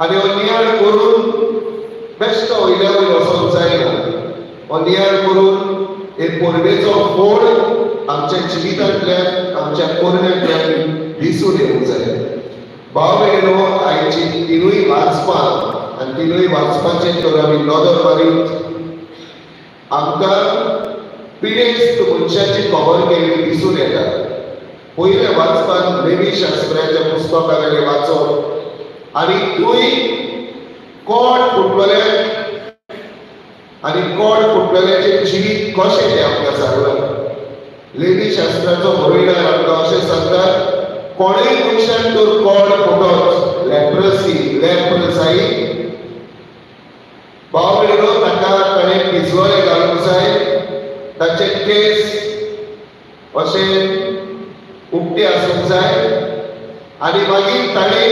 आनी हो नियाळ करून बेश्ट वयल्या वयर वचोंक जायना. हो नियाळ करून एक परबेचो फोड आमच्या जिवितांतल्यान आमच्या पोरण्यांतल्यान दिसून येवंक जाय. भाव भयणो आयची तिनूय वाचपां आनी तिनूय वाचपाचेर तर आमी नदर मारीत आमकां पिडेस्त मनशाची खबर केल्ली दिसून येता. पयल्या वाचपान लेवी शास्त्राच्या पुस्तकां वाचप आनी थंय कोण फुटलेले आनी कोण फुटलेल्याचें जिवीत कशें तें आमकां सांगलां. लेवी शास्त्राचो बरयणार आमकां अशें सांगता, कोणूय मनशान तर कोण फुटत लेप्रसाई भाव भयणो ताका ताणें पिजवले घालूंक जाय, ताचे केस अशें उक्ते आसूंक जाय आनी मागीर ताणें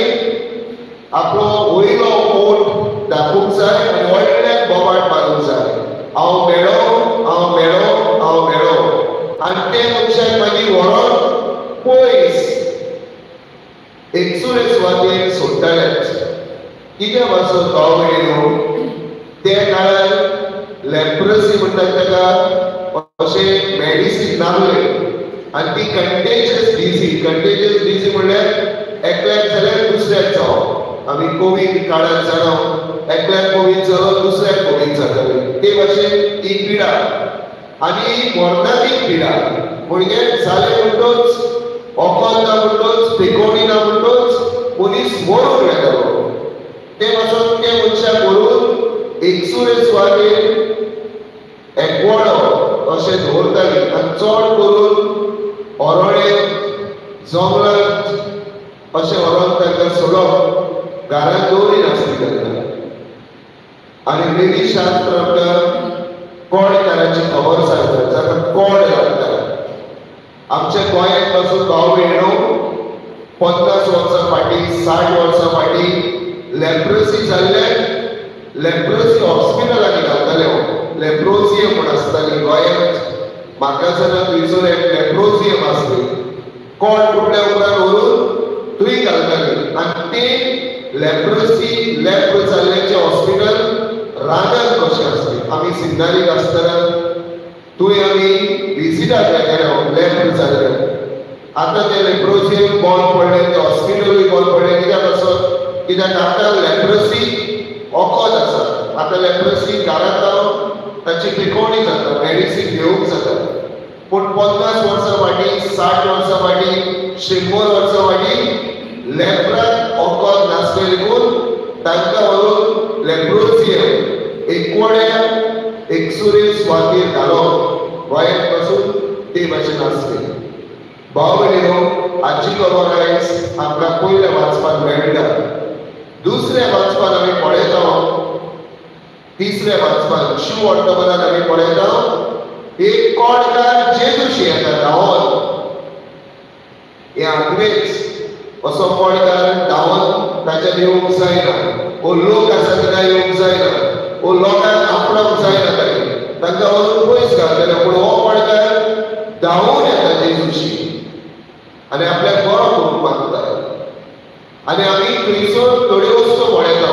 आपलो वयलो ओठ दाखोवंक जाय आनी व्हडल्यान बोबाट मारूंक जाय, हांव मेळ्ळो हांव मेळ्ळो हांव मेळ्ळो. आनी ते मनशाक मागीर व्हरोन पयस एकसुरे सुवातेर सोडटालेच. कितें वाचत भाव भयणो, त्या काळार लेप्रसी म्हणटात ताका अशें मेडिसीन नासलें आनी ती कंटेजियस डिजीज म्हणल्यार एकल्याक जाल्यार दुसऱ्याक जावप. आमी कोवीड काळांत जाणो एकल्याक कोवीड जालो दुसऱ्याक कोवीड जाताली, ते भाशेन ती पिडा आनी मरणाची पिडा. म्हणजे जालें म्हणटच ओकोल ना म्हणटच पेकोणी ना म्हणटच मनीस मरून येतालो. ते वचोन ते मनशाक व्हरून एकसुरे सुवातेर एकवडो अशें दवरताली आनी चड करून ओरोळे जंगलांत अशें व्हरोन तांकां सोडप, घरांत दवरिनासली तेन्ना. आनी लेवी शास्त्र आमकां कोडकाराची खबर सांगता, जाका कोड लागता. आमच्या गोंयांत पासून भाव भयणो 50 वर्सां फाटीं 60 वर्सां फाटीं लेप्रोसी जाल्ल्यान लेप्रोसी हॉस्पिटलांनी घालताले. लेप्रोसियम म्हण आसताली गोंयांत, म्हाका जाणा थंयसर एक लेप्रोसियम आसली. कोण फुटल्या उपरांत व्हरून थंय घालताली आनी ते लेप्रोसी लेप्र जाल्ल्याचें हॉस्पिटल रानांत कशें आसलें. आमी सिंदारीक आसतना थंय आमी विजिटाक गेले लेप्र जाल्ले. आतां ते लेप्रोसियम बंद पडलें, ते हॉस्पिटलूय बंद पडलें. कित्याक असो, कित्याक आतां लेप्रोसी ओकोद आसा. आतां लेप्रोसी घरांत जावन ताची पिकोवणी जाता, मेडिसीन घेवंक जाता. पूण 50 वर्सां फाटीं 60 वर्सां फाटीं 100 वर्सां फाटीं लेप्राक ओकोद नासले देखून तांकां व्हरून लेप्रोसियम एकवड्या एकसुरे सुवातेर घालप गोंयांत पासून ते भाशेन आसले. भाव भयणो, हाची खबर आयज आमकां पयल्या वाचपाक मेळटा. दुसऱ्या वाचपान आमी पळयता, तिसऱ्या वाचपान शिव वर्तमानांत आमी पळयता एक कोडकार जेजूशी येता धांवोन. हे आदवेच असो कोडकार धांवोन ताच्यान येवंक जायना, वो लोक आसा तेन्ना येवंक जायना, वो लोकांक आपणावंक जायना. तांकां व्हरून पयस घालतले. पूण हो कोडकार धांवून येता जेजूशी आनी आपल्याक बरो करूंक मागता. आनी आमी थंयसर थोड्यो वस्तू पळयता.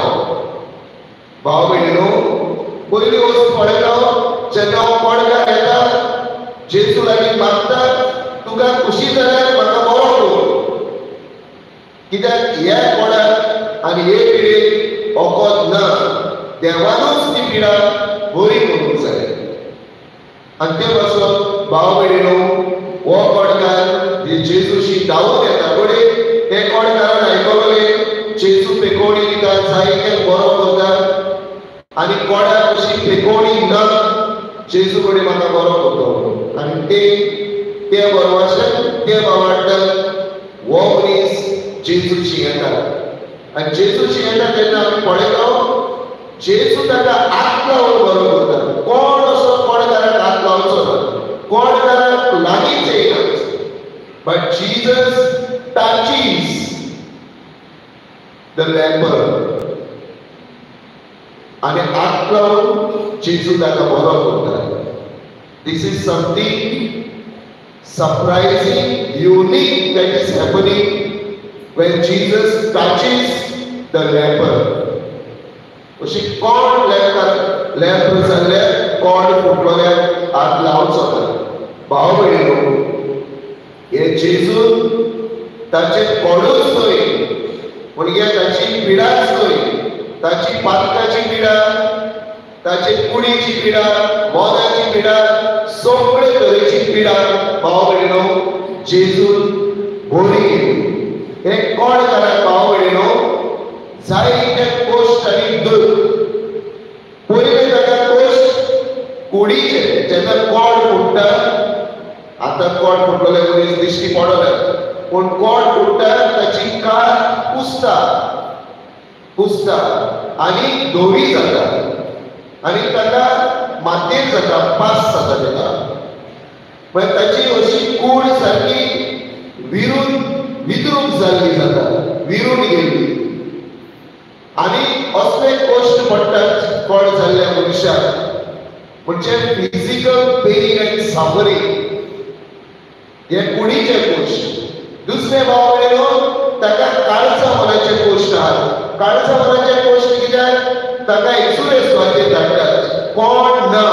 भाव भयणीनो, पयली वस्त पळयता, जेन्ना हो कोडकार येता जेजू लागीं मागता, तुका खुशी जाल्यार म्हाका बरो कर. कित्याक ह्या कोडाक आनी हे पिडेक ओकोद ना, देवानूच ती पिडा बरी करूंक जाय. आनी ते पासून भाव भयणीनो, हो कोडकार जेजूशी धांवून येता जायते बरो करता आनी कोणाक अशी पेकोवणी ना जेजू कडेन म्हाका बरो करता आनी ते बरोवशें ते वावडटात हो मनीस जेजूची येता आनी जेजूची येता तेन्ना आमी पळयलो जेजू ताका हात लावून बरो करता कोण असो कोणकाराक हात लावचो ना कोणकाराक लागींच येयना but Jesus touches the leper आणि हात लावून जेजू ताका बरो करता. This is something surprising, unique that is happening when Jesus touches the leper. अशी कोण लेपर जाल्ले कोण फुटलोल्याक हात लावचो ना. भाव भयणीनो हे जेजून ताचे कोडूच न्हय म्हणजे ताची पिडाच न्हय ताची पातकाची पिडा ताची कुडीची पिडा मोदाची पिडा सगळे तरेची पिडा भाव भयणीनो जेजून भोरी गेली. हे कोण कारण भाव भयणीनो जायते कोश्ट आनी दूख पयले ताका कोश्ट कुडीचे जेन्ना कोड फुट्टा आता कोड फुटलेले मनीस दिश्टी पडले पूण कोड फुट्टा ताची काळ पुसता आनी धोवी जाता आनी ताका मातेर जाता पास जाता ताका मागीर ताची अशी कूड सारकी विद्रूप जाल्ली जाता विरून गेली आनी असले कोश्ट पडटात कोड जाल्ल्या मनशाक म्हणजे फिजिकल पेन एंड सफरिंग हे कुडीचे कोश्ट. दुसरे भाव भयणीनो ताका काळजा मनाचे कोश्ट आहात. काळजा मनाचे कोश्ट कित्याक ताका एक्सुरेसवाचेर धाडटात कोण ना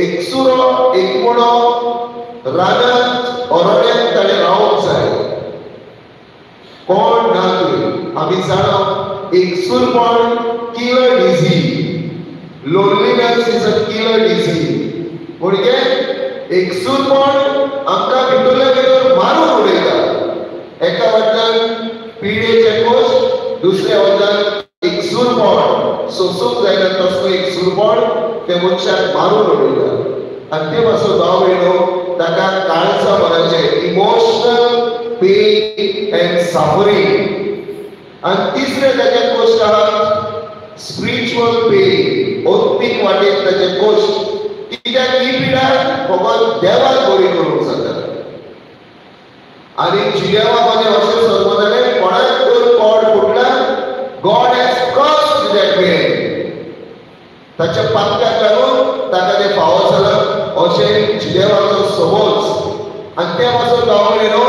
एकसुरो एकमुणो रानांत ओरोड्यांत ताणें रावंक जाय कोण ना तुवें आमी जाणा एकसुरपण killer disease loneliness is a killer disease म्हणजे एकसुरपण आमकां भितरल्या भितर मारून उडयता. एका वटेन पिडेचे कोश्ट दुसऱ्या वटेन एकसुरपण सोसूंक जायना तसलो एकसुरपण ते मनशाक मारून उडयता आनी ते पासून भाव भयणो ताका काळजा मनाचे इमोशनल पेन एंड सफरिंग आनी तिसरे ताचे कोश्ट आहात स्पिरिच्युअल पेन आत्मीक वाटेन ताचे कोश्ट कित्याक ही पिडा फकत देवाक बरी करूंक जाता आनी जिदेवामध्ये अशें सांगताले कोणाक तर कोड फुटला God has cursed that man ताच्या पातकाक लागून ताका तें फावो जालां अशें जिदेवाचो समज आनी ते पासून भाव भयणीनो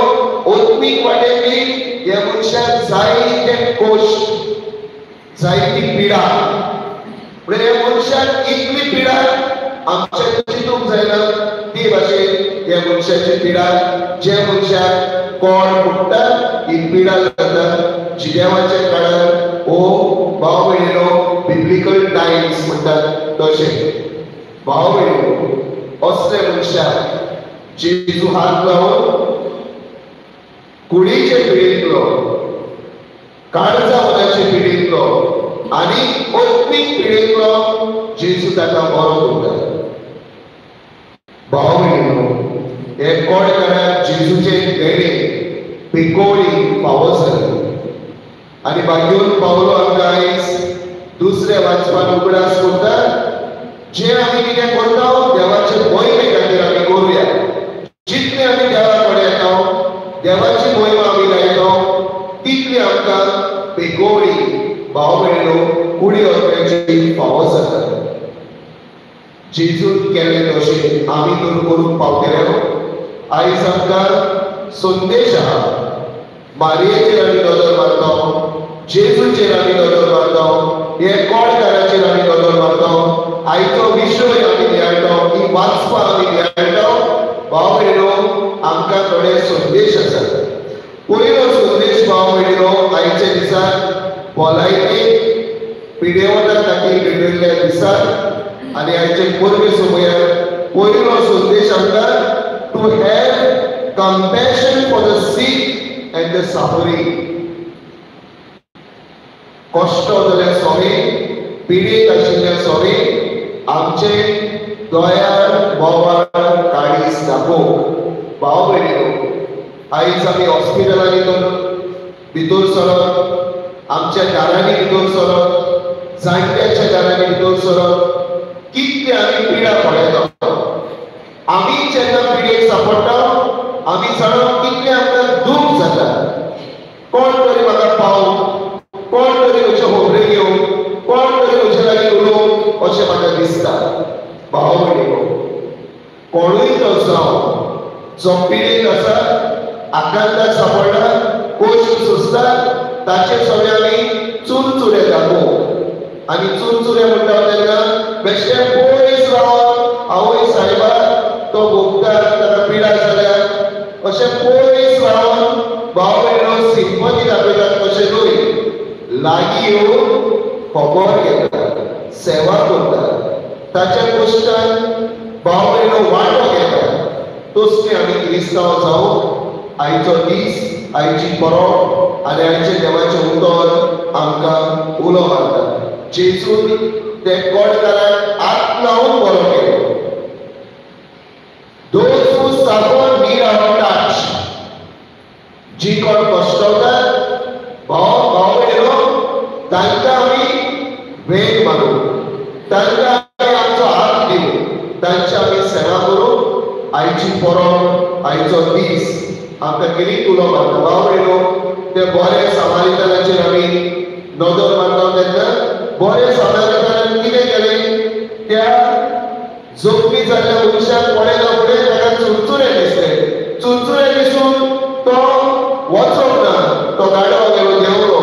आत्मीक वाटेन बी ह्या मनशाक जायते कोश्ट जायती पिडा म्हणजे ह्या मनशाक इतली पिडा आमच्या चिंतूंक जायना ती भाशेन ह्या मनशाची पिडा जे मनशाक कोड फुट्टा ही पिडा जाता जिदेवाच्या काळार ओ भाव भयणीनो बिब्लिकल टायम्स म्हणटात तशें भाव भयणीनो असले मनशाक जेजू हात लावून कुडीचे पिडींतलो काळजा मनाचे पिडींतलो आनी आत्मीक पिडींतलो जेजू ताका बरो करता. भाव भयणीनो हे कोण कारण जेजूचे देणे पिकोवणी फावो जाली आनी भाग्योन पावलो आमकां आयज दुसरे वाचपाक उगडास करता जे आमी कितें करता देवाचे मोहिमे खातीर आमी करुया जितले आमी देवा कडेन येता देवाची मोहिमा आमी लायता तितली आमकां पिकोवणी भाव भयणीनो कुडी वचपाची फावो जाता. जेजून केलें तशें आमी तर करूंक पावतले. आयज आमकां संदेश आहा मारयेचेर आमी नदर मारता जेजूचेर आमी नदर मारता हे कोणकाराचेर आमी नदर मारता आयचो विशय आमी नियाळटा ही वाचपां आमी नियाळटा. भाव भयणीनो आमकां थोडे संदेश आसात. पयलो संदेश भाव भयणीनो आयच्या दिसाक भलायकी पिडेवता खातीर भेटयल्ल्या दिसाक आनी आयचे परबे समयार पयलो संदेश आमकां to have compassion for the sick and the suffering. कष्ट जाल्या सोवे पिडीत आशिल्ल्या सोवे आमचे दोयार बोवाळ काळीज दाखोवंक भाव भयणीनो आयज आमी हॉस्पिटलांनी भितर सरप आमच्या घरांनी भितर सरप जाणट्याच्या घरांनी भितर सरप कितले आमी पिडा पळयता आमी जेन्ना पिडेक सांपडटा आमी जाणप कितले आमकां दूख जाता कोण तरी म्हाका पावूं कोण तरी म्हजे होबरे घेवं कोण तरी म्हजे लागीं उलोवंक अशें म्हाका दिसता भाव भयणीनो कोणूय तो जावं जो पिडेक आसा आकांताक सांपडला कोश्ट सुचता ताचे सगळे आमी चुरचुरे दाखोवं आनी चुरचुरे म्हणटा तेन्ना बेश्टे पयस रावन आवय सायबा तो भोगता ताका पिडा जाल्या अशें पयस रावन भाव भयणीनो सिंपथी दाखयतात तशें न्हय लागीं येवन खबर घेता सेवा करता ताच्या कश्टान भाव भयणीनो वांटो घेता तसली आमी क्रिस्तांव जावं आयचो दीस आयची परब आनी आयचे देवाचें उतर आमकां उलो मारता जेजून ते कोडकाराक हात लावून बरो केलो Those who suffer need our touch. जी कोण कश्टवतात भाव भयणीनो तांकां आमी वेग मारू तांकां आमी आमचो हात दिवं तांची आमी सेवा करूं आयची परब आयचो दीस आमकां कितें उलो मारता भाव भयणीनो ते बरे समारितानाचेर आमी नदर मारता तेन्ना बरे समारितानान कितें केलें त्या जखमी जाल्ल्या मनशाक पळयना फुडें ताका चुरचुरे दिसले चुरचुरे दिसून तो वचप ना तो गाडवा गेलो देंवलो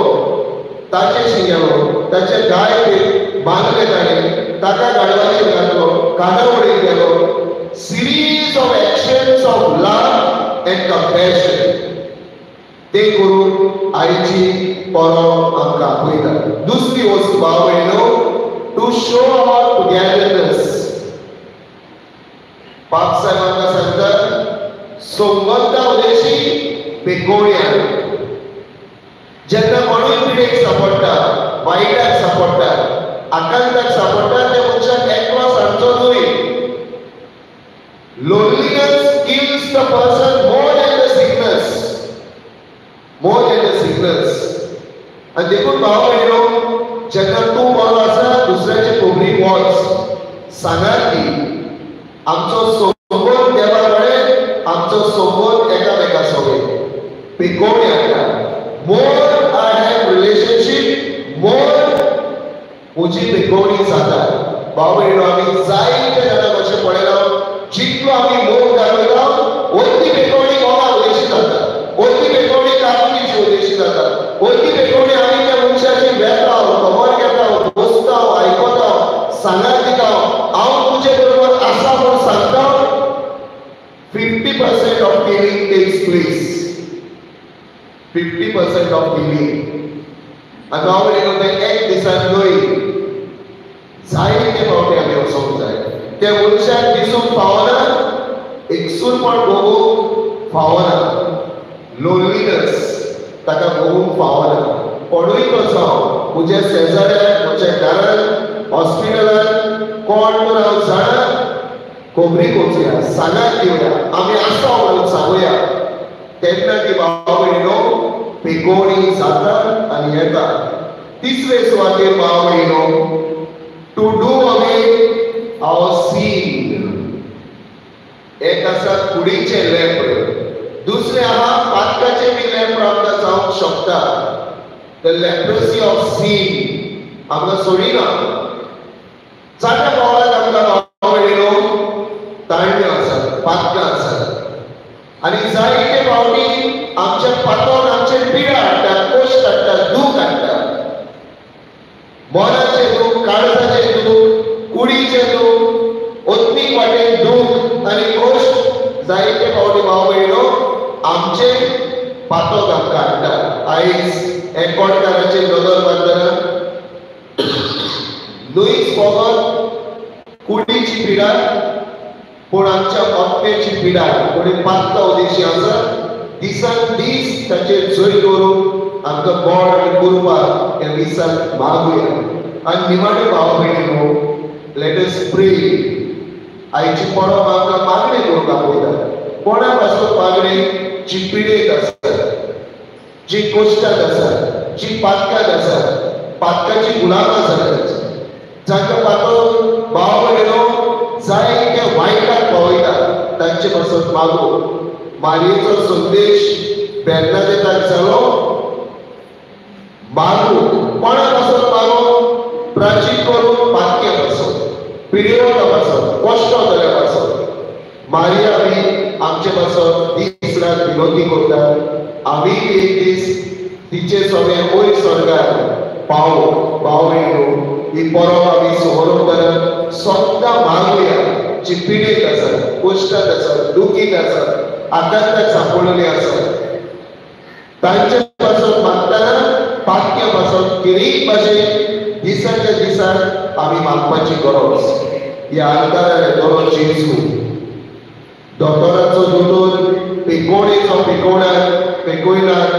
ताचेशी गेलो ताचे गाय बांदले ताणें ताका गाडवाचेर घातलो कानावडीक गेलो series of actions of love end compassion ते करून आयची परब आमकां आपयता दुसरी वस्त भाव भयणीनो टू शो आवर टुगेदरनेस पाप साहेब आमकां सांगता संबंदा उदेशी बेगोळ्यान जेन्ना कोणूय पिडेक सांपडटा वायटाक सांपडटा आकांताक सांपडटा त्या मनशाक एकलो सांगचो न्हय loneliness kills the person more than the sickness आनी देखून भाव भयणीनो जेन्ना तूं बरो आसा दुसऱ्याचे खबरी वच सांगात ती आमचो संबंद देवा कडेन आमचो संबंद एकामेका सोबत बेगोळी हाडटा मोर आय हॅव रिलेशनशीप मोर म्हजी बेगोळी जाता भाव भयणीनो आमी जायते जाणांक अशें पळयलां जितलो आमी मोग दाखयता ओती बेगोळी कोणा उदेशी जाता ओती बेगोळी कामगिरीची उदेशी जाता ओती बेगोळी आमी त्या मनशाची वेता खबर घेता बसता आयकता सांगात दिता हांव तुजे बरोबर आसा म्हूण सांगता 50% of healing takes place 50% of healing आनी हांव म्हणटा तें एक दिसान न्हय जायते फावटी आमी वचोंक जाय त्या मनशाक दिसूंक फावना एकसूरपण भोगूंक फावना लोनलीनेस ताका भोगूंक फावना कोणूय तो जावं म्हज्या शेजाऱ्याक म्हज्या घरांत हॉस्पिटलांत कोण तर हांव जाणा खबरी वचुया सांगात दिवया आमी आसा म्हणून सांगुया तेन्ना ती भाव भयणीनो बेगोळी जाता आनी येता तिसरे सुवातेर भाव भयणीनो टू डू अवे आवर सीन एक आसा कुडीचे लेप्र दुसरे आहा पातकाचे बी लेप्र आमकां जावंक शकता द लेप्रोसी ऑफ सीन आमकां सोडिना जाता पावलाक आमकां भाव भयणीनो ताळण्यो आसात पातकां आसात आनी जायते फावटी आमचे पातोन आमचे पिडा हाडटा कोश्ट हाडटा दूख हाडटा मोनाचे दूख काळजाचे दूख कुडीचे दूख ओत्मीक वाटेन दूख आनी कोश्ट जायते फावटी भाव भयणीनो आमचे पातोक आमकां हाडटा आयज एकोडकाराचेर नदर मारतना न्हयच फकत कुडीची पिडा पूण आमच्या ओंप्याची पिडा कोणी पातका उदेशी आसा दिसान दीस ताचेर झोय करून आमकां गोड आनी कुरपा ह्या दिसाक मागुया. आनी निमाणे भाव भयणीनो, लेट अस प्रे. आयची पडप आमकां मागणी करूंक आपयता. कोणा पासून मागणी? जी पिडेक आसा, जी कोश्टाक आसा, जी पातकाक आसा, पातकाची गुलामां जाल्यात, जांकां पातळ भाव भयणीनो जायते वायटाक पावयता, तांचे पासून मागू. मारयेचो संदेश बेर्नादेताक जालो, मागू. कोणा पासून मागू? प्राचीन करून पातके पासून, पिडेवता पासून, कश्ट जाल्या पासून. मारिया बी आमचे पासून दीस रात विनोदी करता. आमी एक दीस तिचे सोने वयर स्वर्गार पावो. भाव भयणीनो, ही परब आमी समोरून करत सोद्दां मागुया. जी पिडेक आसा, कश्टाक आसा, दुखीक आसा, आकांताक सांपडलेली आसा, तांचे पासून मागतना पातक्या पासून किरीक भाशेन दिसाच्या दिसाक आमी मागपाची गरज. ह्या आंतराळे दोन जेजू, दोतोराचो दोतोर, पिकोणेचो पिकोवण्याक पिकोयनाक,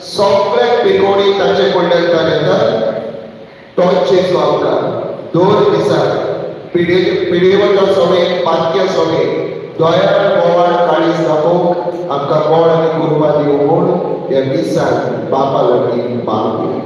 सगळ्याक पिकोवणी ताचे कडल्यान काड येता. तोच जेजू आमकां 2 दिसाक पिडेवता सोमे, पातक्या सोमे दोयाळ बोवाळ काळीज दाखोवंक आमकां गोड आनी कुरपा दिवं म्हूण ह्या दिसाक बापा लागीं मागुया.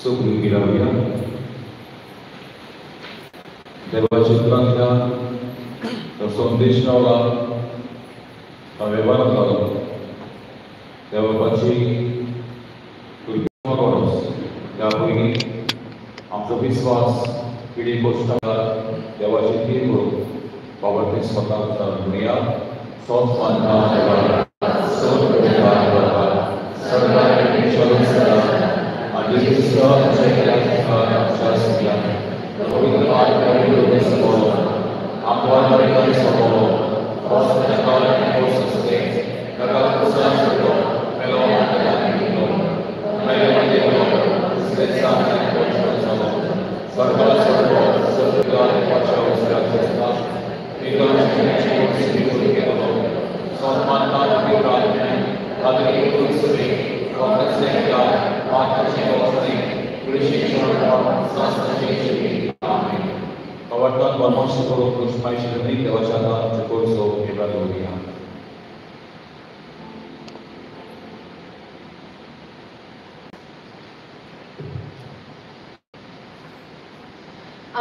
सगळीं रावया. देवाच्या चित्रांतल्या तो संदेश रावला, तो वेव्हारांत लागलो. त्या बाबाची गरज. त्या पयलीं आमचो विस्वास पिढी कोश्टांकार देवाची ती करूं. बाबा ते स्वता दुनिया सोच मानता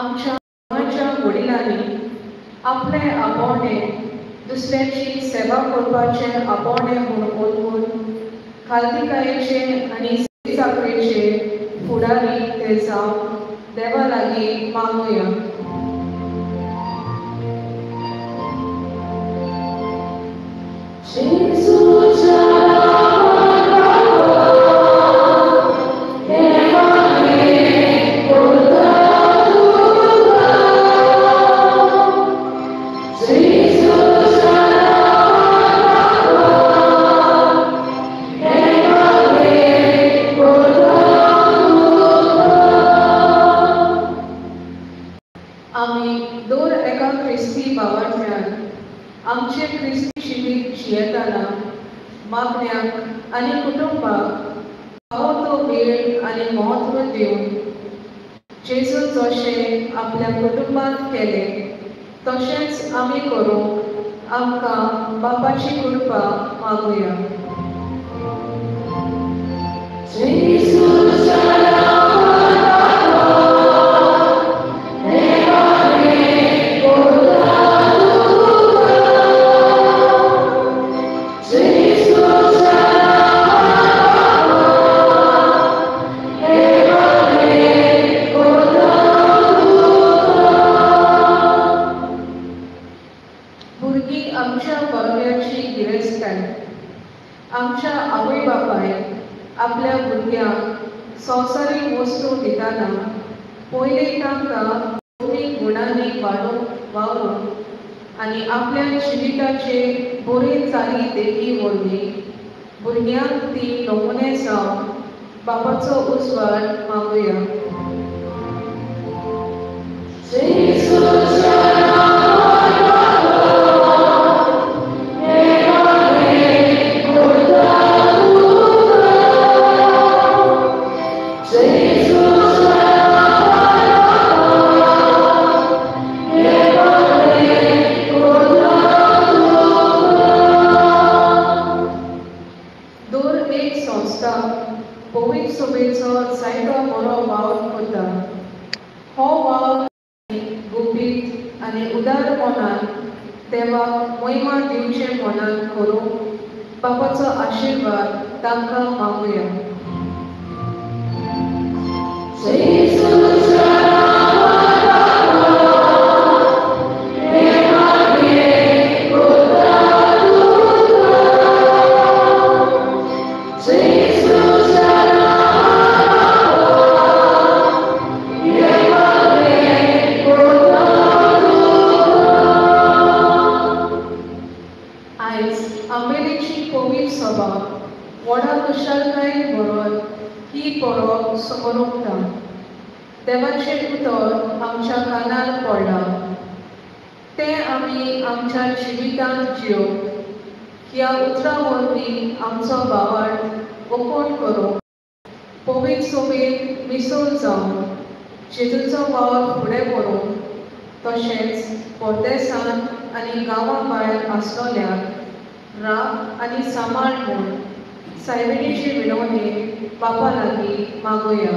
आमच्या वडिलांनी आपले आपोवणे दुसऱ्याची सेवा करपाचे आपोवणे म्हूण ओळखून खालतिकायेचे आनी साखरेचे फुडारी ते जावन देवा लागीं मागुया. आमचे ख्रिस्ती जिवीत जियेतना मागण्यांक आनी कुटुंबाक फावो तो वेळ आनी महत्व दिवन जेजून जशें आपल्या कुटुंबांत केलें तशेंच आमी करूंक आमकां बापाची कृपा मागुया. आमच्या आवय बापाय आपल्या भुरग्यांक संवसारीक वस्तू दिताना पयलीं तांकां भौतीक गुणांनी वावरून आनी आपल्या जिविताचे बरे चाली देखी व्हरली भुरग्यांक ती नमुने जावन बापाचो उजवाड मागुया. दर एक संस्था पवित्र सभेचो जायतो बरो वावर करता. हो वावर गुपीत आनी उदार मनान देवाक महिमा दिवचे मनान करून बापाचो आशिर्वाद तांकां मागुया. आंबेलीची पवित्र सभा व्हडा कुशलकाय बरोबर ही परब समोरुंकता. देवाचें उतर आमच्या कानार पडलां तें आमी आमच्या जिवितांत जियोंक ह्या उतरा वरवीं आमचो वावड ओपन करूंक पवित्र सभेत मिसळ जावन जेजूचो वावर फुडें व्हरूंक तशेंच परदेसांत आनी गांवां भायर आसलोल्यांक राख आनी सांबाळ म्हूण सायबिणीची विनवणी बापा लागीं मागुया.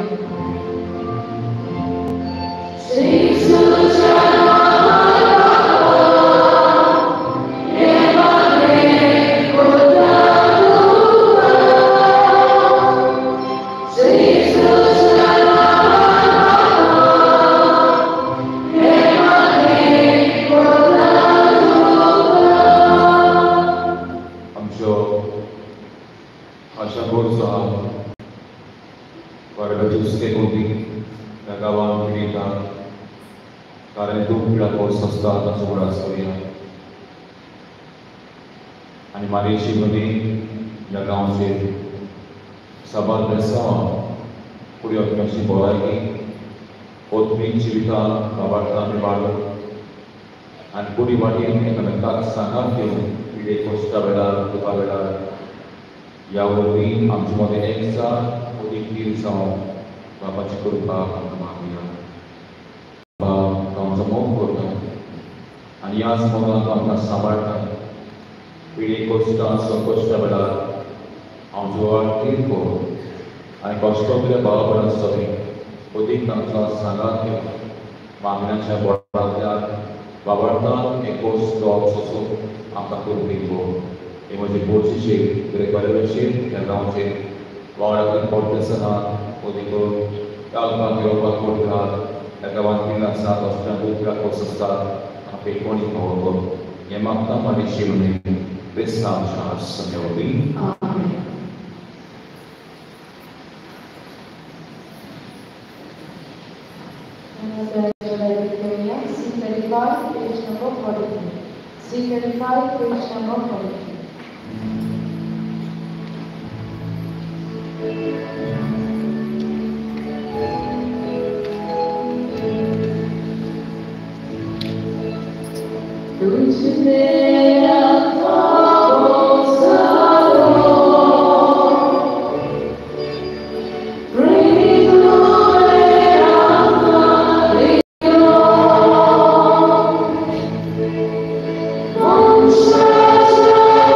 आणि मारेशी मध्ये या गांवचे सभा बेसांव फुडें वचपाची भलायकी पत्नीक जिवितां बाबार्थान वाडोवप आनी फुडें वाटेन एकामेकाक सांगात घेवन पिडे कश्टा वेळार दुखा वेळार ह्या वरवीं आमचे मदें एकचार उदीक जावन बाबाची कृपा आमकां मागुया. बाबा आमचो मोग करता आनी ह्याच मोगाक आमकां सांबाळटा. पिडे कश्टां संकश्टा वेळार हांव जुवार तीर करून आनी कश्टोतल्या भावाबरान सगळीं अदीक तांचो सांगात घेवन मागण्यांच्या बोडांतल्यान बाबार्थान एकूच दोग सोसून आमकां करून दिवो. हे म्हजे पोरचेचेर ग्रेगोरीचेर ह्या गांवचेर वावरांतल्यान पोर्तेसनांत अदीक कालपाक येवपाक पडटात ह्या गांवांत किल्लां सात वचना उपराक वच आसतात आपले कोणी खबर हें मागता मारी Shivni Cristãos Senhor Amém. Shine.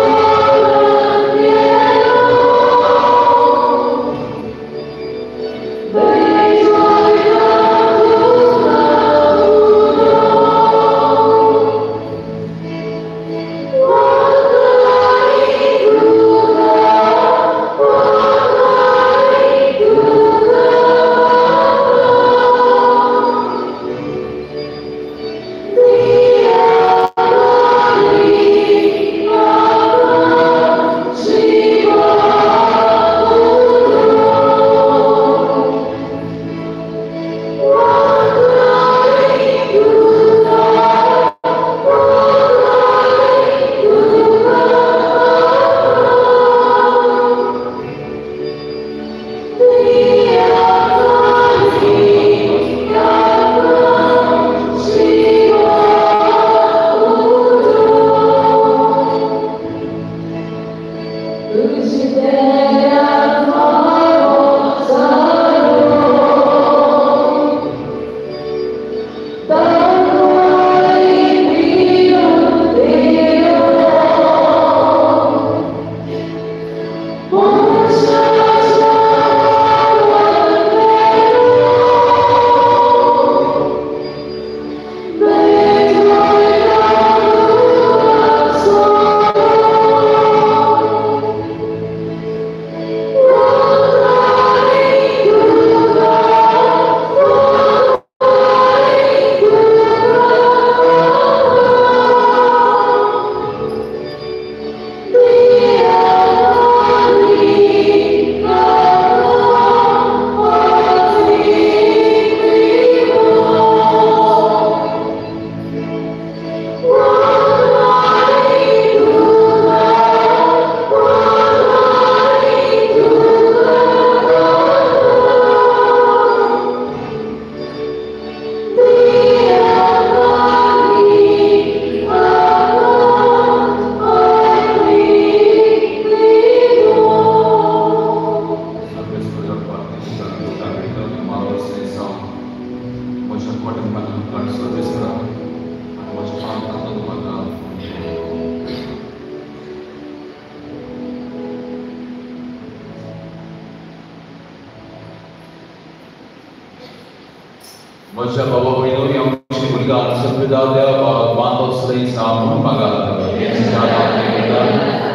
Moja bawa bino yang diberikan sebenarnya bantu selain sama bagal yang sejarah kita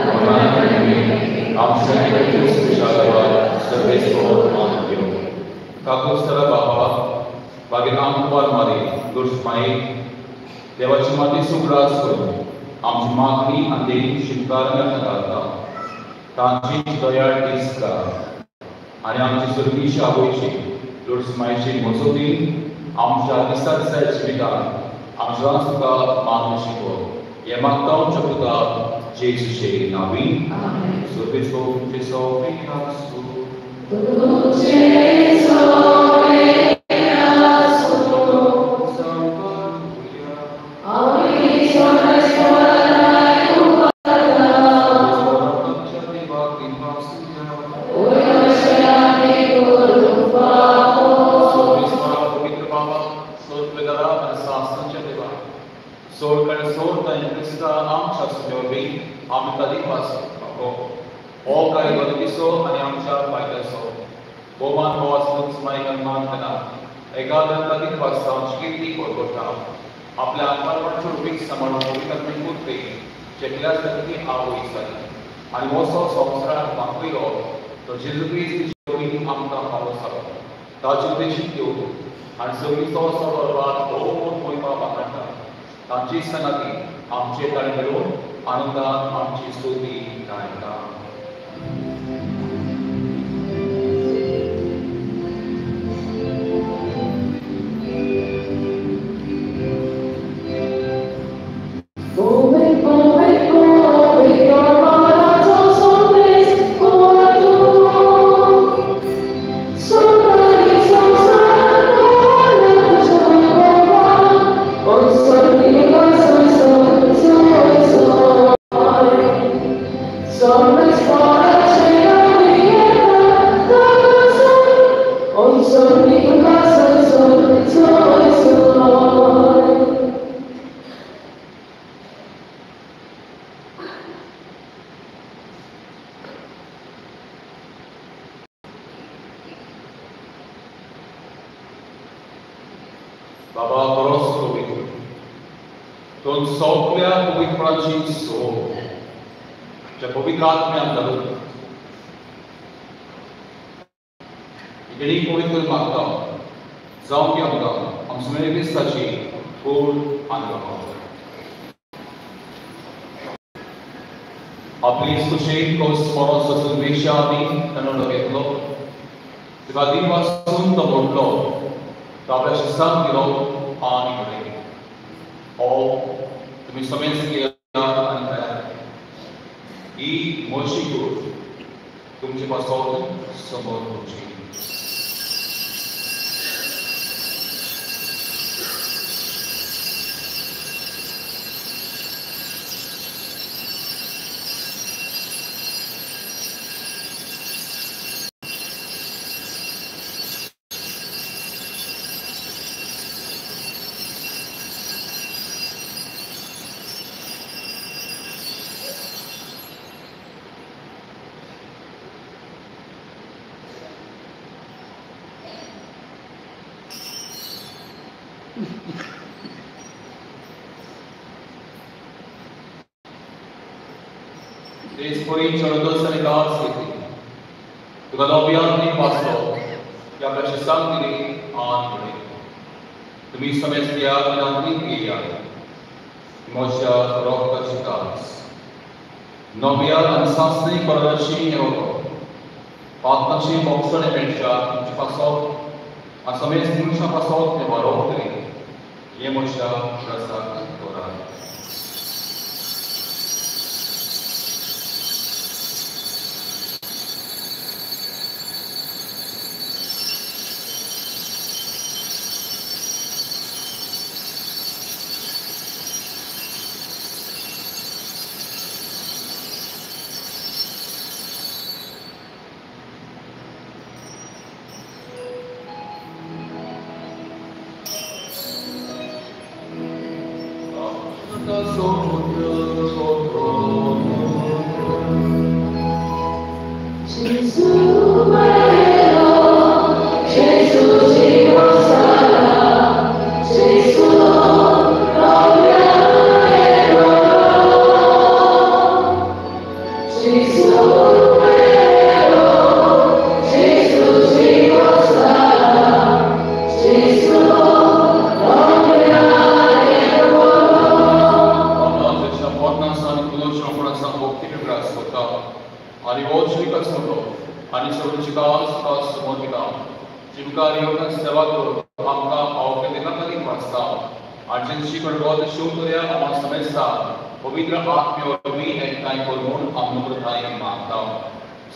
orang ini amsa itu sejarah sebesar itu. Kalau secara bahawa bagi angkuan mari terus main dewa cuma disubras pun am makni ande shikkarnya kata tanji daya diska ayam jisurgi shaboishi terus main shi mosudi amja disar sertifikat amja suka manushiko yemak tahu ceputa jesu she nabi so beso pinasu आपल्या अंतर्मनाच्या रूपी समारोही करणे होते जगल्यासाठी आवडीसाठी आणि moso संसारात वाकलो तो जेजू ख्रिस्त जोडी आमकां पावसा ताचे उद्देशीत येवो आणि सगळी संसार रात भोवून मोयपा वाकडटा तांची सनाती आमचे ताळे मेळून आनंदान आमची स्तुती गायता Baba Cross Provito, Don Soplia Provitranci So, C'è Provitrat mi andato. Ieri Provito il Magda, Zampi Amda, Amsmeri Staci, Pur Andato. Apli Sushi, Kos Moros Sulvishani, Canolo Getlo, Tivadiva Sunda Morlo, Tabla Sangiro ani kare. तुम्ही समेत केला आणि ही मोशी गुरु तुमचे पासून समोर होची Desporin ciągnąca negacje. Ugadowionych pastor, ja przesanili Andrzej. Tymi samestiami nam Biblia. Moja rohka czytać. Novia ansasny koradashi nieroko. Patnashi boksane pensha pasok. A samest musha pasok ne varotri. Je moja rasa tora.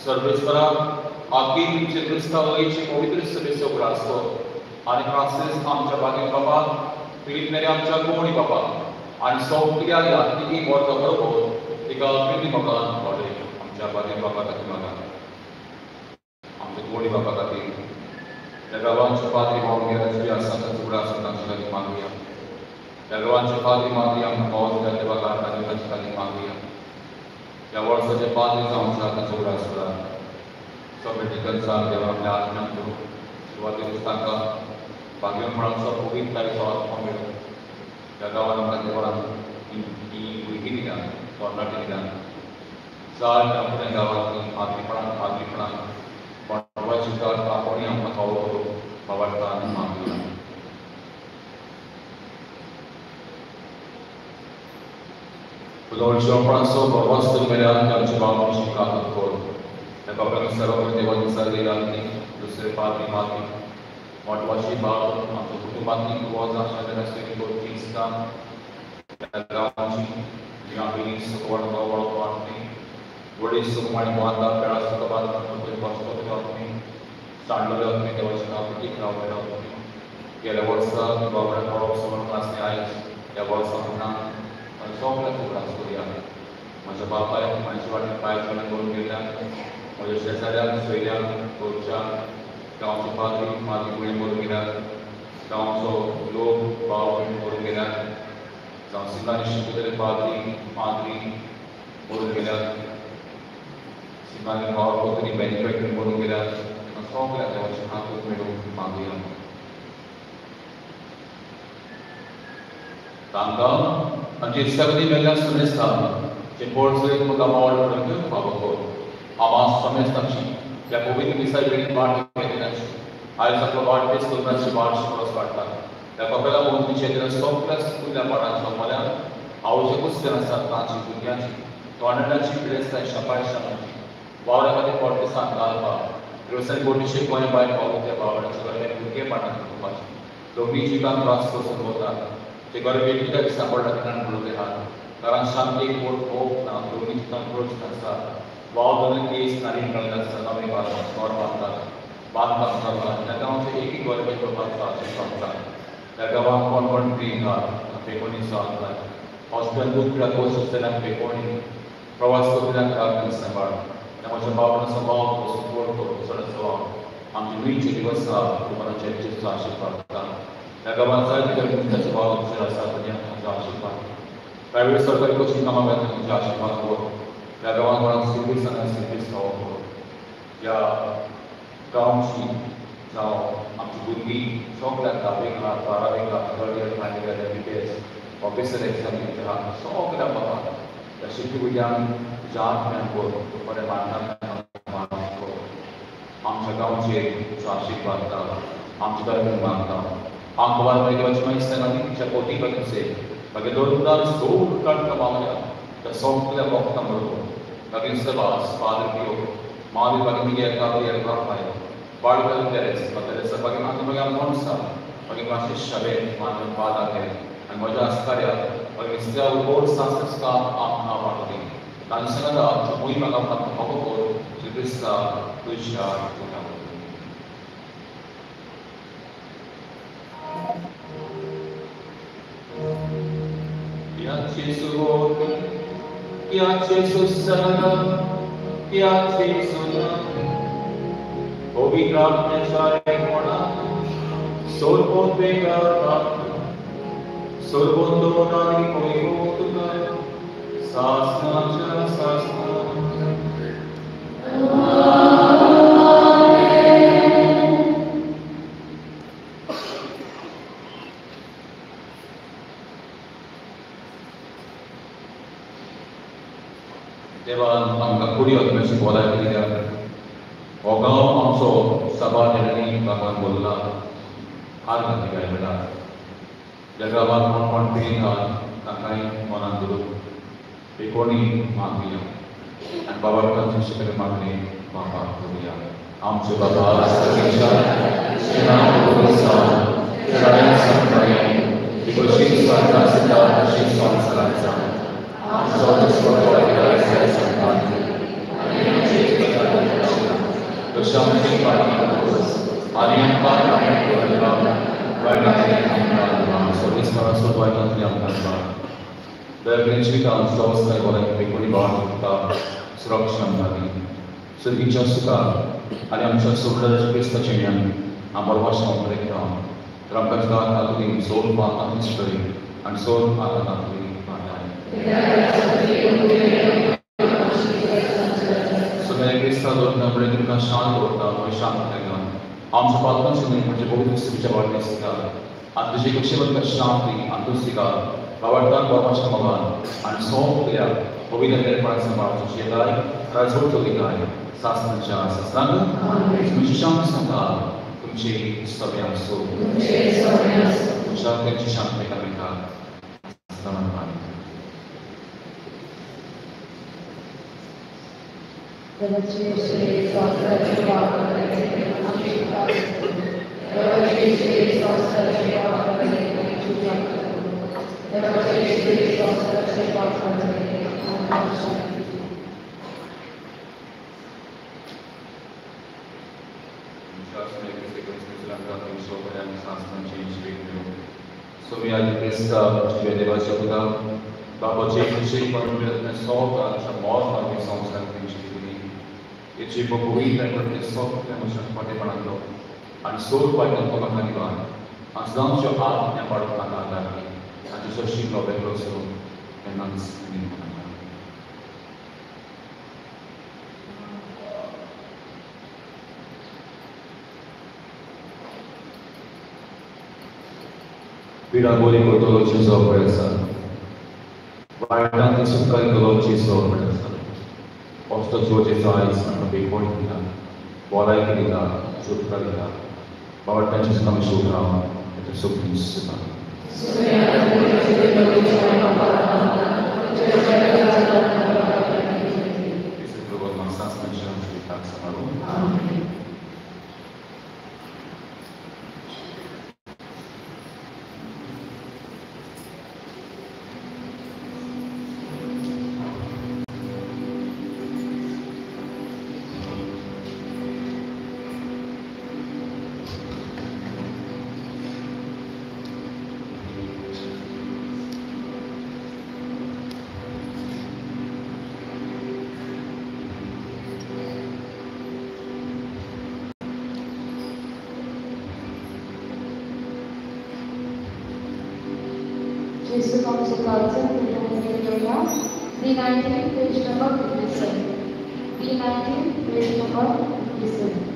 सर्वेश्वरा आपकी तुमचे क्रिस्तावलीचे पवित्र सभेचो उगडासो आणि Francis आमच्या बागेन बाबा Philip मेरे आमच्या गोणी बाबा आणि सौक्रिया यात्रिकी वर्ग बरोबर तिका प्रिती मकान पडे आमच्या बागेन बाबा खातीर मागा आमच्या गोणी बाबा खातीर त्या गांवांच्या पाद्री भावंगेराची आसा तांचो उगडासो तांच्या खातीर मागुया त्या गांवांच्या पाद्री मागुया आमकां पावस घातले बागा तांच्या खातीर मागुया या वर्षाचे पाद्री जावंच्या तांचो उगडासो समेटिकल साल देवा आपल्या आत्म्यान करू सुरुवातीक तांकां भाग्य म्हणून पवित्र तारीख आत्मा मेळो त्या गांवांत आमकां देवान ही भुरगीं दिल्यान तरणाटी दिल्यान जाय त्या फुडें गांवांतली आदलीपणान पणवाची काळ आपुणी आमकां फावो करूं भावार्था आनी मागुया Udolciopranso povastul merean आमचे बाबांची काकत कर त्या बाबांनी सर्व देवांनी सर्वेरांनी दुसरे पात्री माती मोठवाची बाब आमच्या कुटुंबातली कुवाज आशिल्ले रस्त्याची कोर्टिस्तान त्या गांवांची आमी सुकवण वळख वाटणी वडी सुकमाणी वांदा पेळा सुकबाद म्हणजे वाचपत वाटणी सांडलेले आत्मी देवाची काकती रावले रावणी गेल्या वर्सा बाबडे पडोप समोर नासले आयज त्या वर्सा म्हणा सगळ्या फुलां करूया म्हज्या बापायक म्हाजी वाटेन पांय चोळून करून गेल्या म्हज्या शेजाऱ्याक सोयऱ्याक गोंयच्या गांवचे पाद्री माती गुळी करून गेल्यात गांवचो लोक भाव करून गेल्यात जावं सिंगानी शिकलेले पाद्री माद्री करून गेल्यात सिंगानी भाव कोतरी बेनिफिट करून गेल्यात सगळ्या देवाचे हातूंत मेळून मागुया तांकां आमची सगळी वेगळ्या समेस्तान जे पोळसो एक मुद्दा मावळ पडून बाबा करून आमास समेस्ताची त्या पवित्र दिसा वेळी वाट घेतल्याची आयज आपलो वाट पेस करपाची वाट शिकवस वाडटा त्या कपेला मोहनीचे दिना सगळ्या स्कुल्या पाठांच्या मल्यान आवश्यक कुस्तेन आसात तांची भुरग्यांची तोंडाची पिडेस्ताय शपायशांची वावऱ्या खातीर पोरटेसान घालपाक वेवसाय कोटीचे गोंय भायर पावून त्या बावड्याचे गरजे भुरगे पाठांत करपाचे दोगी जिकान त्रास करून वतात ते गरजे कित्याक दिसा पडटा तितल्यान पळोवले आहात कारण शांतीक मोठ होप ना दोगी जिकान प्रोच आसता वाव दोन केस नारी कळले आसता नवे बांदतात घर बांदतात करतात त्या गांवचे एक एक गरजे करपाचो आशिल्लो त्या गांवांत कोण कोण फ्री घाल पेकोणी सांगतात हॉस्पिटल दूध पिळा कोर्स आसतना पेकोणी प्रवास करतल्यान रात सांबाळ त्या म्हज्या बाबान स्वभाव सपोर्ट करून चड स्वभाव आमचे वीचे दिवस तुमकां चर्चेचो आशिर्वाद त्या गांवांत जायते गरजेचे भाव आसा तांचे आमचो आशिर्वाद प्रायवेट सरकारी कोचिंग कामां खातीर तुमचे आशिर्वाद कर त्या गांवांत कोणाक सर्वीस आनी सर्वीस फावो कर ह्या गांवची जावं आमची भुरगीं सगळ्या 10वीक आहात 12वीक आहात 3rd year final year MBBS officer एग्जामीक आहात सगळ्या बाबा त्या शिकपी भुरग्यांक जात ज्ञान कर बरें मानतात आमच्या गांवचे जो आशीर्वाद दिता आमचे धर्म मानता आम बाबा मेरे बचपन से नदी च्या पोटी बदल से मगे दोनदार सोल कट कमावल्या त्या सगळ्या वक्ता म्हणून मगे सभास फादर पियो माली बगे मिगे काबली राफाय बाळगल तेरेस बगे सभागे मान बगे आमोनसा बगे माशे शबे मान पादा के आणि मजा अस्कार्या बगे स्त्या उपोर संस्का आम वाटली तान सगळा मुई मगा मको क्रिस्ता तुझ्या Piace suoni, piace sussana, piace suona. Ovi grande sare mona, sol potega ratto, sol bondona di poi votuga, sasna cha sasna. देवान आमकां कुडीवत मातशी बोलाय दिल्या हो गांव आमचो सभा निर्णय बाबान बोल्ला हार घातली काय म्हणटा ज्या गांवांत कोण कोण पिडीत आहात तांकांय मनान धरून एकोणी मागुया आनी बाबा तांचे शिकले मागणी बापाक करुया आमचे बाबा सगळ्यांच्या नांव बरोबर कशी स्वार्था आसता तशी संसाराचा सुरगीच्या सुखा आणि आमच्या सोबत क्रिस्ताचे ज्ञान आम्हाला वाचन करेक्ट तर आमकां तातूंत सोल पातांच करी आनी सोल पातां तातूंत सगळ्या क्रिस्तांव दवरता बरें तुमकां शांत दवरता बरें शांत तेंकां आमच्या पालकांचे न्ही म्हणजे पवित्र दिसता आनी तुजी कशी शांती आनी तुका आवडटान बाबाच्या मोगान आनी सगळ्या पवित्र निर्माण सांबाळची शेजारी राजवट चलिकाय सासनाच्या सासनान तुमची शांत सांगा तुमची सभे आसो तुमच्या तेंची शांत एकामेका बाबाचे खुशी परमेश्वर सगळ्यांच्या मोल मागे संस्कार तेंची दिली याची बघून ते सगळ्या मनशांक पाटेपणांतलो आनी सोड पायतात तो म्हाका दिला आज जावंच्यो आत्म्या पाडून म्हाका आदारली आनी जसो शिकलो वेगळो सो तेन्नाच पिडा बोली करतलो चिजो पळय आसा वायटांनी सुखाय कलो चिजो पळय आसा Posto George's eyes and the big point in that. What I can do that, should carry that. Our attention is coming so down, it is so peace. This is the word my son's mentioned to be taxed on our own. Jesus comes to God's D19, page number 57. D19, page number 57.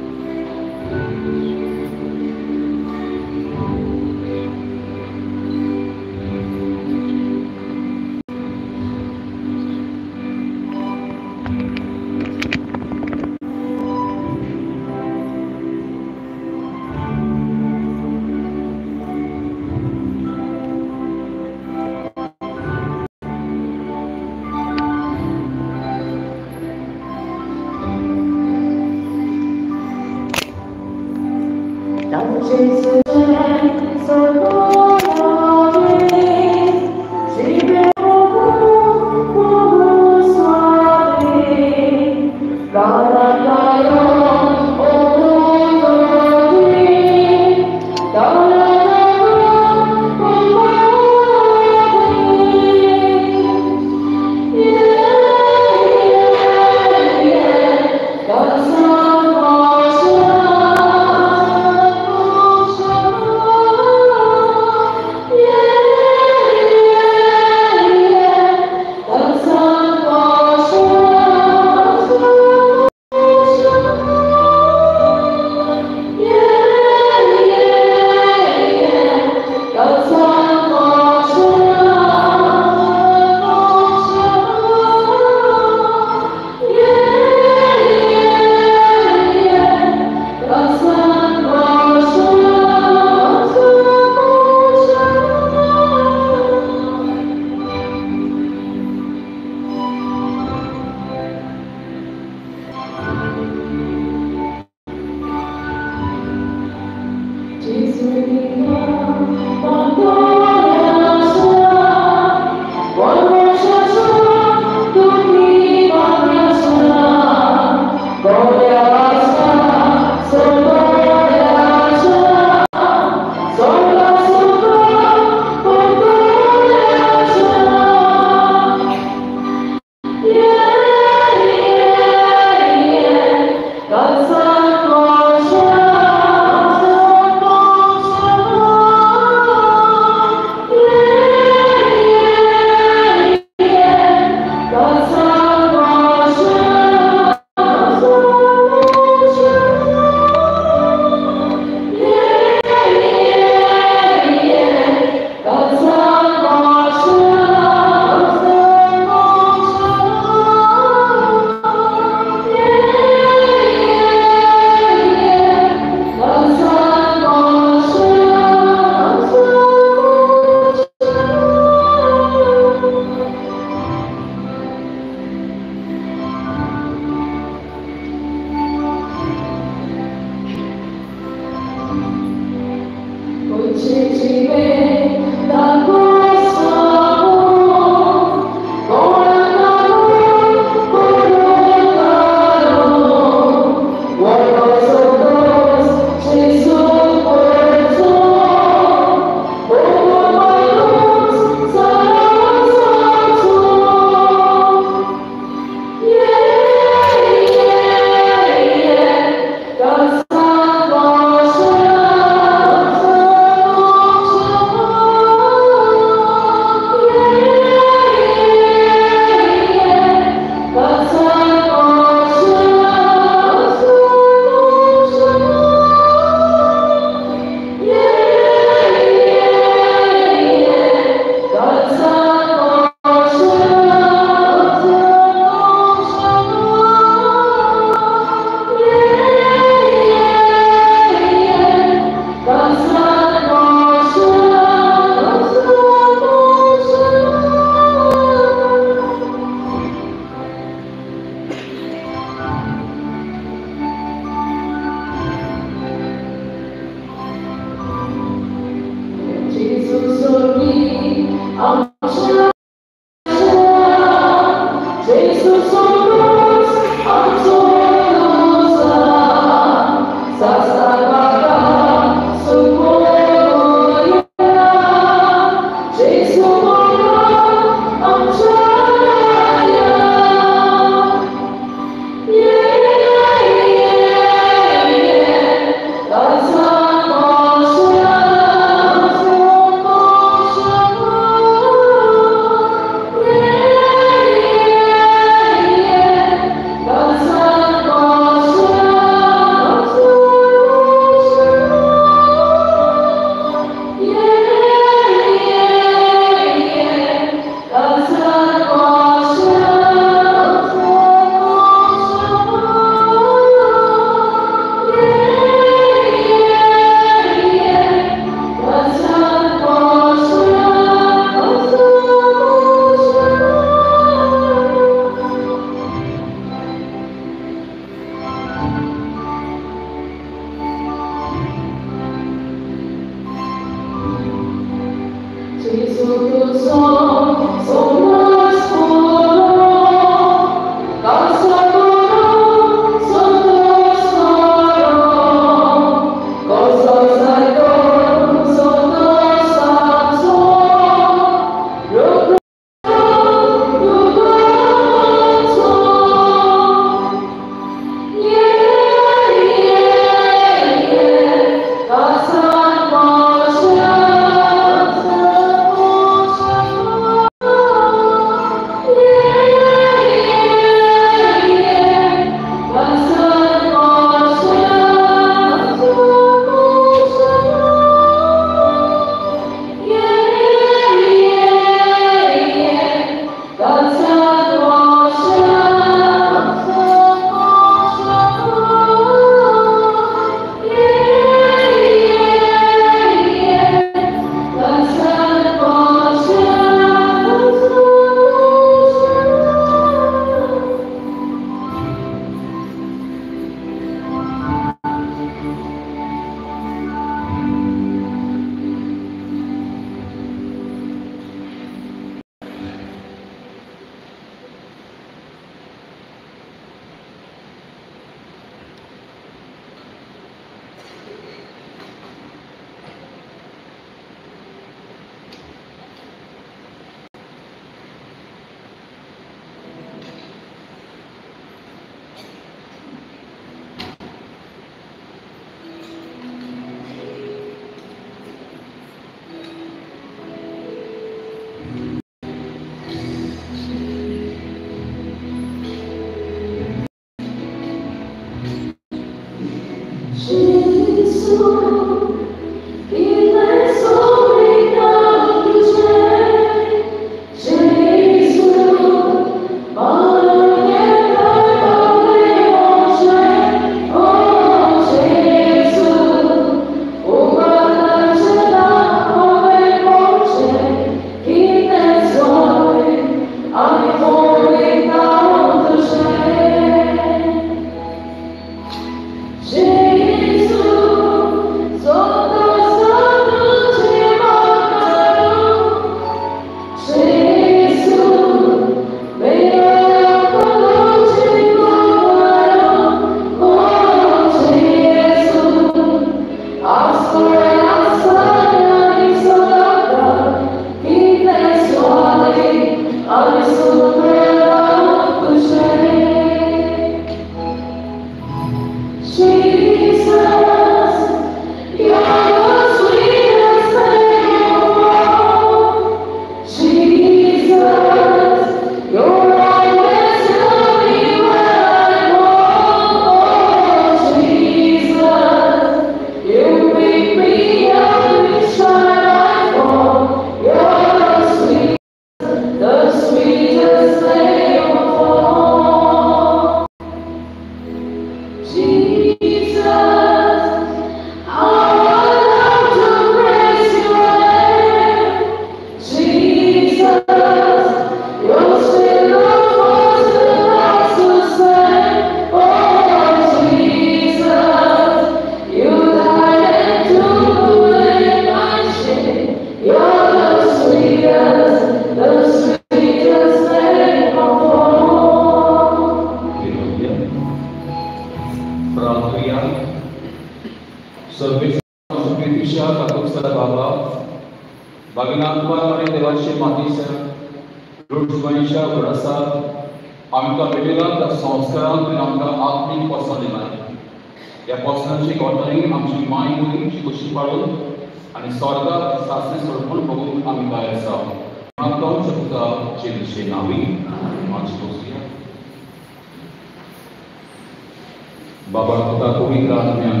बाबा तुका पवित्र आत्म्यान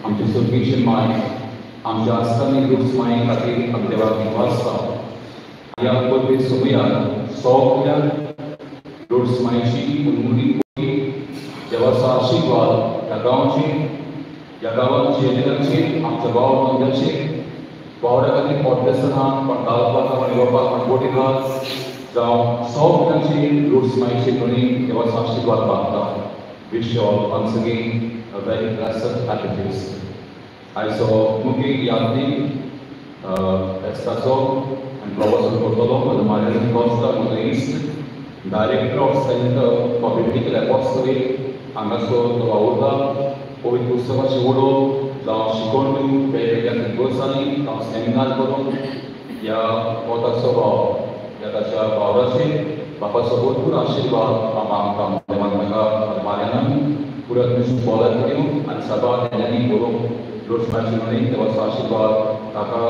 आमचे सगळीचे माय आमच्या आस्थानीक roots माये खातीर आमी देवाक वाचता ह्या पवित्र समयात सगळ्या रूट्स मायेची उन्मुली देवाचो आशिर्वाद ह्या गांवांचे येणेकांचे आमच्या भाव बंदाचे वावरा खातीर पॉडकास्टान पण घालपाक आनी येवपाक पण बोटीघात जावं सगळ्यांचे रूट्स मायेचे गणी देवाचो आशिर्वाद मागता. Wish you all once again a very blessed happy feast. I saw Mugi Yagdi Estazo and Professor Cotolo, the Marian Costa, Middle East, Director of Center for Biblical Apostolate, Angaso Tawauda, Covid Kusava Shivolo, the Shikonu, Pega Gosani, the Seminar Koto, Ya Kota Soba, Yatasha Baurashi, Papa Sobotu, Ashirba, Amam, Temanaka, Marianam, Puratus Bolatinu, and Sabah, and Any Guru. Lord Smashing, there was Ashirba, Taka,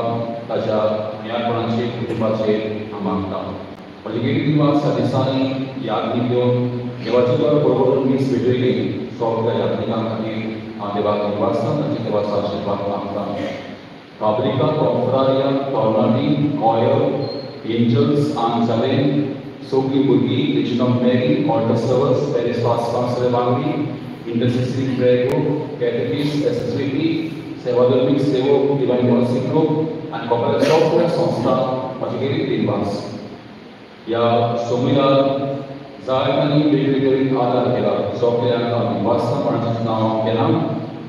Taja, Miyakonachi, Kutubache, Amanta. Paligiri was Sadisani, Yadnibio, Devachika, Guru, Miss Vidri, Soka Yadina, Devaki Vasa, and there was Ashirba, Amanta. Fabrica, Confraria, Tornadi, Oil, Angels, Anjale, Soki Bugi, Legion of Mary, Altar Servers, Paris Fast Conservatory, Intercessory Prayer Group, Catechist, SSVP, Sevadurmik Sevo, Divine Mercy Group, and Corporate Software Sonsta, Pachigiri Dilbans. Ya Somila, Zaimani, Bilgiri, Ada Kela, Software and Vasta, Panchana, Kenam,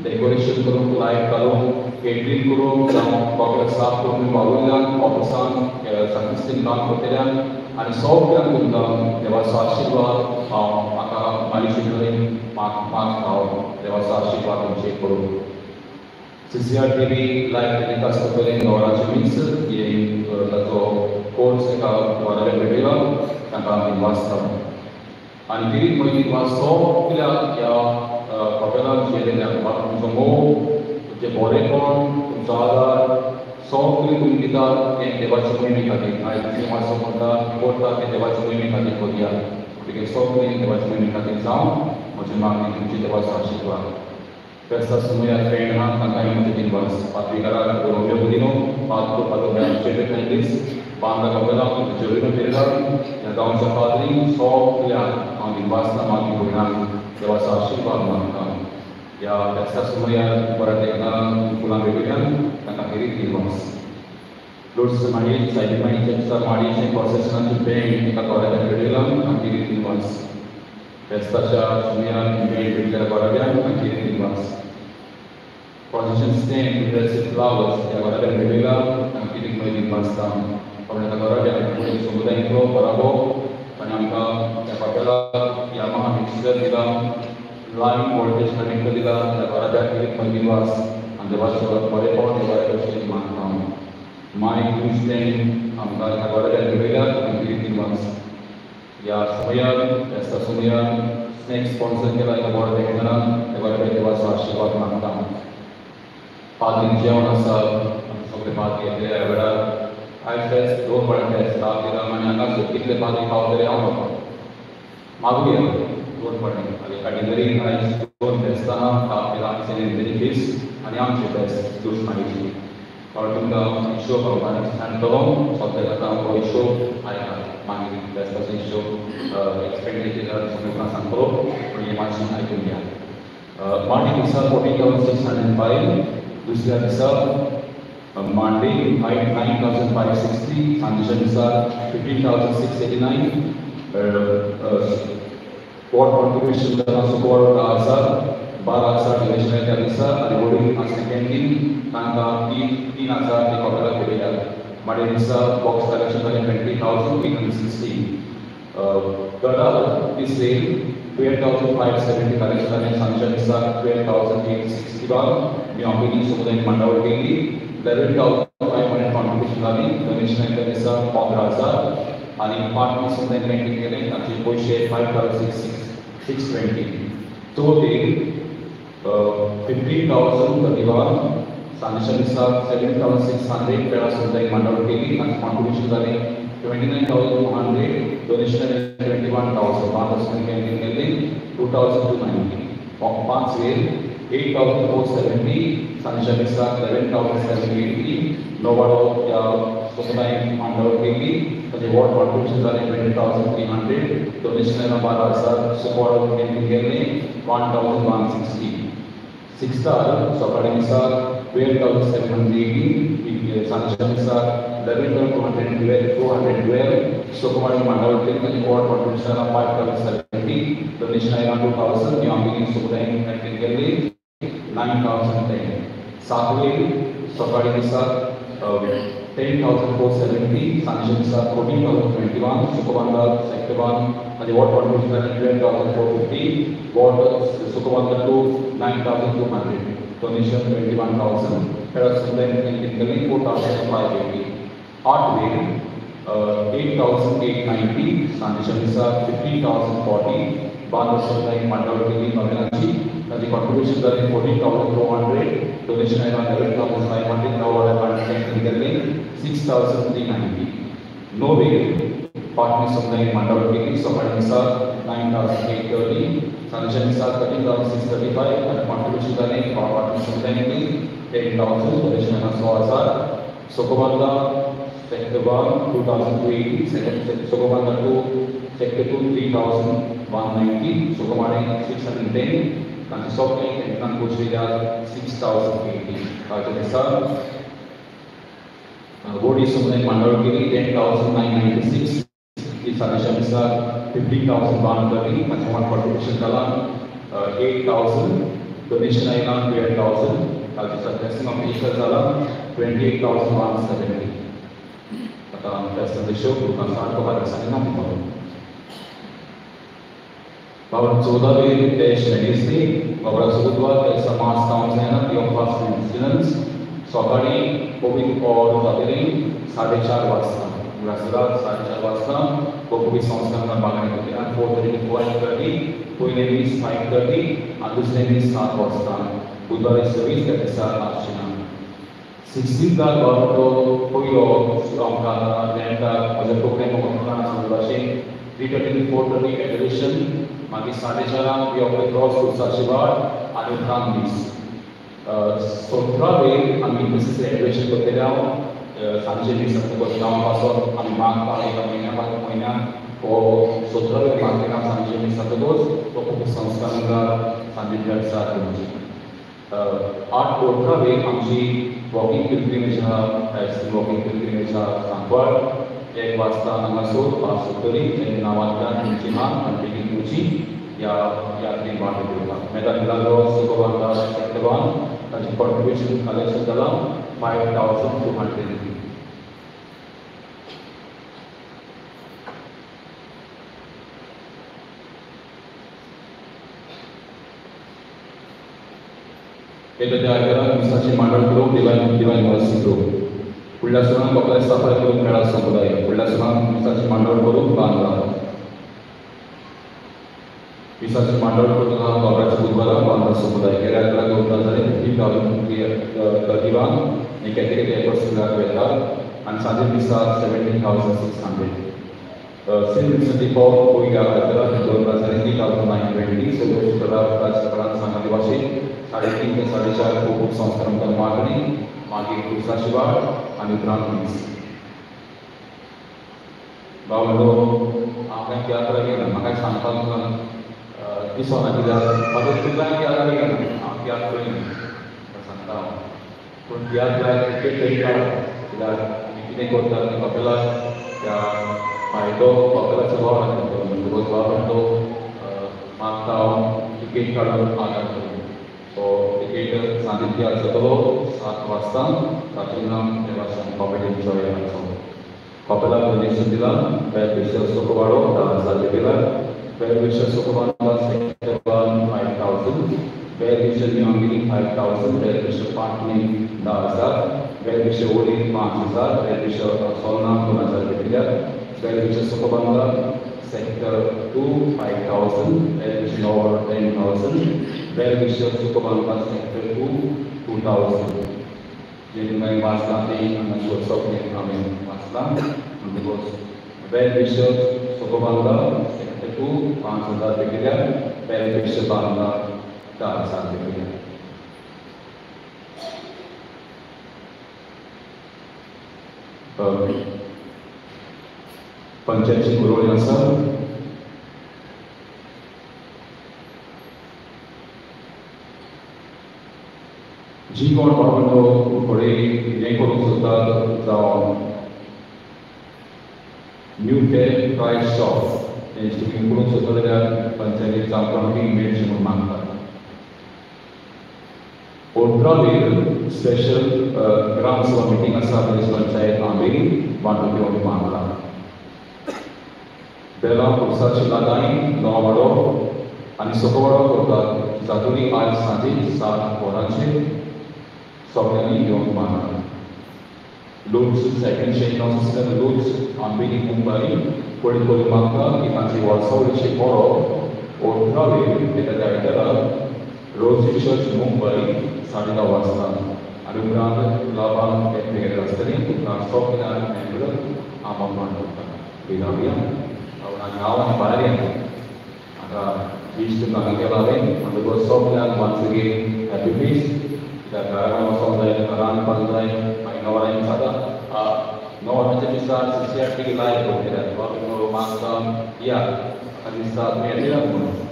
Decoration Group, Live Kalo, Catering Group, Corporate Staff Group, Babulan, Opesan, Satistin Ban Hotelan, and Software Group, there was Ashirva, Maka, Malishikari, Mark, there was Ashirva, and Shekuru. CCR TV live telecast होते हैं और आज mix ये तो course का वाला वेबेला तंका वास्तव आणि महिने वास्तव किला या पपेला जेले ने तुमचो जे बोरे कोण तुमचा आधार सौकली तुमकिता एक देवाची मोहिमे खातीर आयची मासो म्हणटा कोर्टा ते देवाची मोहिमे खातीर कोदिया गतिके सौकली देवाची मोहिमे खातीर जावन म्हजे मागणी तुमची देवाचो आशीर्वाद Questa sumia pena tangkai menjadi bas. Patrikara Romeo Budino, Patro Patro dan Cedek Hendis, Banda Kabela untuk Jolino Perda, yang tahun sepadri, so ya, angin bas nama angin bulan, dewasa Shiva Mangka. Ya, questa sumia para tekna pulang berbeda, tangkai kiri bas. Lord Semani, saya dimana jasa mari saya proses nanti bank, kita korek berbeda, tangkai kiri bas. Questa sumia ini berbeda korek, tangkai kiri bas. Procession stain with red flowers, yang ada di Bela, yang kita mulai pasang. Pemerintah negara yang mulai sumber info, Parabo, Penyangka, yang Papela, Yamaha mixer dalam line voltage connector dalam, yang ada di Pembiwas, dan dewas surat Parabo, yang ada di Mantau. My stain, yang ada di Bela, yang kita Pembiwas. Ya, semua snake sponsor kita yang ada di Bela, yang ada di dewas Ashirwad Mantau. Padre Giovanna sobre Padre Andrea I fest dua partes tapi ramanya kan kita Padre kau dari awal malu ya dua partes ada dari I dua pesta tapi ramai seni benefits hanya yang best terus maju kalau kita show kalau ada santom soalnya kita mau show ada mandi pesta show expenditure semua santom punya macam itemnya mandi bisa 40,605 दूसरा हिसाब मांडे height 9,560 transition हिसाब 15,689 code contribution करना support का हिसाब 12,000 divisional का हिसाब rewarding seconding तंका 3,000 के कॉपरा के लिए मांडे हिसाब बॉक्स कलेक्शन का 20,860 गड़ा इस सेल 12,570 कलेक्शन का ट्रांजिशन हिसाब 12,861 yang ini sebenarnya mandau tinggi dari 11,500 contribution lagi donation yang bisa 4,000 आणि 5 sebenarnya yang tinggi nanti posisi 5,620 so di 15,000 kedua sanction bisa 7,600 pada sebenarnya mandau tinggi dan contribution lagi 29,200 donation yang 21,000 batas yang tinggi 2,290 5 wheel 8,470, Sanisha Misa 11,780, Novado Sometime under Kili, the award contributions are 20,300, donation of Barasa, support of Kenny 1,160. 6 star, Sopadi Misa 12,780, Sanisha Misa 11,212, Sokomari Mandal Kili, the award contribution of 5,770, donation of 2,000, Yamini Sometime and Kenny 9,010. Saturday, Safari Misa 10,470, sanctions are 14,021, Sukubanda Sector 1, and the water contribution are 12,450, water Sukubanda 2, 9,200, donation 21,000, Terrace technically 4,580, hardware 8,890, sanctions are 15,040, Bandha Supply Mandavati Mavinachi, and the contributions are 14,400, donation are 11,500, now technically 6,390. No way, partner supply Mandavati, supplies are 9,830, sanctions are 13,635, and contributions are partner supply 10,000, donation are Sukubanda Sector 1 2,280, Sukubanda 2, Sector 2 3,190, Sukumani 610, consists of and Kuchvida 6,080. Bodi Summit Mandalgiri 10,996, Isamisha 15,130, Machaman contribution Dalam 8,000, donation Island 12,000, testing of vehicles Dalam 28,170. Test of the show, bukan saat kepada saya nanti bahwa 14 देश medisni, bahwa sebetulnya dari समाज काम से ना the first incidents, सकाळी Covid और रात्री 4:30 वाजता, रात्री 4:30 वाजता कोविड संस्थांना बघायला होते आणि 4:30 पहिले 5:30 आणि दुसरे 7 वाजता बुधवारी 26 ते 7 आठशे 16 का गवर्नमेंट पहिलो आमका नेटा माझा प्रोग्राम म्हणून सांगलाशे 3:30 4:30 एडिशन मागे 4:30 वी ऑफ क्रॉस कुसाशिवाड आणि फ्रांस 17 वेळ आम्ही मिसेस एडिशन करते राव सांजे मी सत्तर गावापासून आम्ही मागता एका महिना हो 17 वेळ मागे काम सांजे मी सत्तर तो खूप संस्कारांना सांगितलं जातं 8 वेळ आमची वॉकिंग पिल्ग्रिमेज हा वॉकिंग पिल्ग्रिमेज हा सांगवाड 1 वाजता हांगासर पासतरी तेंच्या नांवांतल्यान आमची मान कंटिन्यू करची या यात्रेक वांटो घेवपाक मेदांतलो सुकोबांदा सेक्टरान ताचें कॉन्ट्रिब्युशन कलेक्शन जालां 5,200. Itu adalah misalnya mandal group divine mercy group. Pulau Sunang Bapak Safari Group Merah Samudaya. Pulau Sunang misalnya mandal group Bandra. Misalnya mandal group dalam Bapak Samudaya Bandra Samudaya. Kira-kira group dari 50,000 terdiwan. Ini kategori ekor singgah kereta. Dan saja bisa 17,600. Since the port Puiga adalah group dari 3,920. Sebelum setelah sekarang sangat diwasi. 3.5 ते 4.5 खूप संस्कारांतर मागणी मागे कुसाशिवाड आणि ब्राह्मणीस बावलो आपण यात्रा केला मग सांगता दिसोना कित्याक मदत तुका यात्रा केला आम यात्रा सांगता पण यात्रा टिकेट तरी काढ कित्याक कितें करता ते कपेला त्या फायदो कपेलाचो भाव लागता म्हणजे भाव तो मागता टिकेट काढून आधार करता So, टिकेट सांगितली जातलो 7 वाजता तातूंत देवासन कॉमेडी जॉय आसा कॉपेला डोनेशन दिला बेल विशर सोकोवाडो 10,000 दिला बेल विशर सोकोवाडो सेक्टर 5,000 बेल विशर नियांगिनी 5,000 बेल विशर पाटनी 10,000 बेल विशर ओली 5,000 बेल विशर सोलना 2,000 दिला बेल विशर सोकोवाडो सेक्टर 2 5,000 बेल विशर नॉर 10,000 बेल विशर सोकोवाडो sector 2 2,000 jadi main wasla ni anak sosok ni kami wasla untuk bel vision Sokobanda itu 5,000 bekerja bel vision Banda 4,000 bekerja. Panjat Guru yang sah. Jikon Bhavano Kore Nekoro Sutta Zaon New Fair Price Shop is to improve Sutta Panchayat Zamprami Made Shimamanta ओट्रावेर special gram sabha meeting आसा तेजी पंचायत आंबेरी वांटून घेवंक मागला बेला पुरसाची लागाई नवाडो आनी सकवाडो करतात जातून आज सांजे 7 वरांचेर सगळ्यांनी घेवंक मागला लूट्स सेकंड शेक सिस्टर लूट्स आंबेरी मुंबई पळी पळी मागता की तांची वर्सावळीची बरो ओट्रावेर तेका डायरेक्टरा रोजी चर्च मुंबई 10:30 वाजता आनी उपरांत लाभान एकमेर आसतली तुमकां सगळ्यांक मेळटलो आमंत्रण करता विधाव्या हांव आनी भायर आतां बीच तुमकां केला हांवें म्हणटकूच सगळ्यांक वन्स अगेन हॅपी फीस्ट कित्याक घरा वचोंक जाय रांदपाक जाय आनी नवऱ्यान जाता नवऱ्याच्या दिसाक सिस्टरची लायक करतले मागता या दिसता मेळटलें म्हणून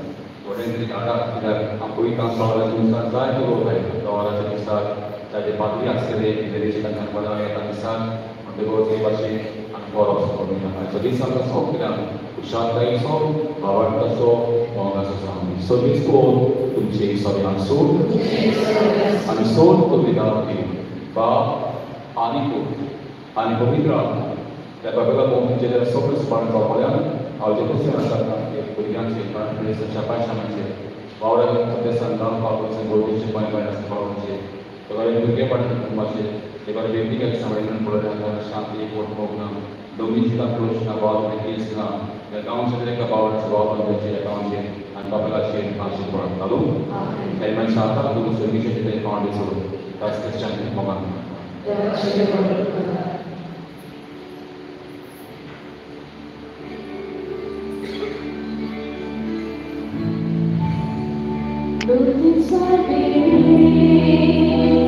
थोडें तरी हाडा कित्याक आमकां कांसावळ्याच्या दिसाक जाय तो लोक आयले नवऱ्याच्या दिसाक ताजे पातळी आसतले देशांतल्यान पदां येता दिसाक म्हणटकूच हे भाशेन आमी बरो सो दिसाक सगळ्यांक खुशालकायेचो भावार्थाचो मोगाचो सांग सगळीच कोण तुमचे सगळ्यांक सोड आनी सोड तो विधान बाप आनी पूत आनी पवित्र आत्मा त्या बाबेला तुमचे सगळें स्मरण जावपाक हांव जे क्वेश्चन आसा भुरग्यांचे सच्या पायशांचे वावड्या सदस्यान जावन पावपाचे गोडीचे पांय आसता पावपाचे सगळे भुरगेपण कुटुंबाचे ते बरें व्यक्तिगत सांबाळून पळयता शांती पोट मोगना दोनीची आक्रोश ना वाव केस ना या गांवचे एका बावडाचे वाव करपाचे या गांवचे आनी बाबेलाचेर आशीर्वाद घालूं हे मनशां आतां तुमी सगळीचे ते पावंडे सोडून ताच क्रिश्चन मोगान Look inside me.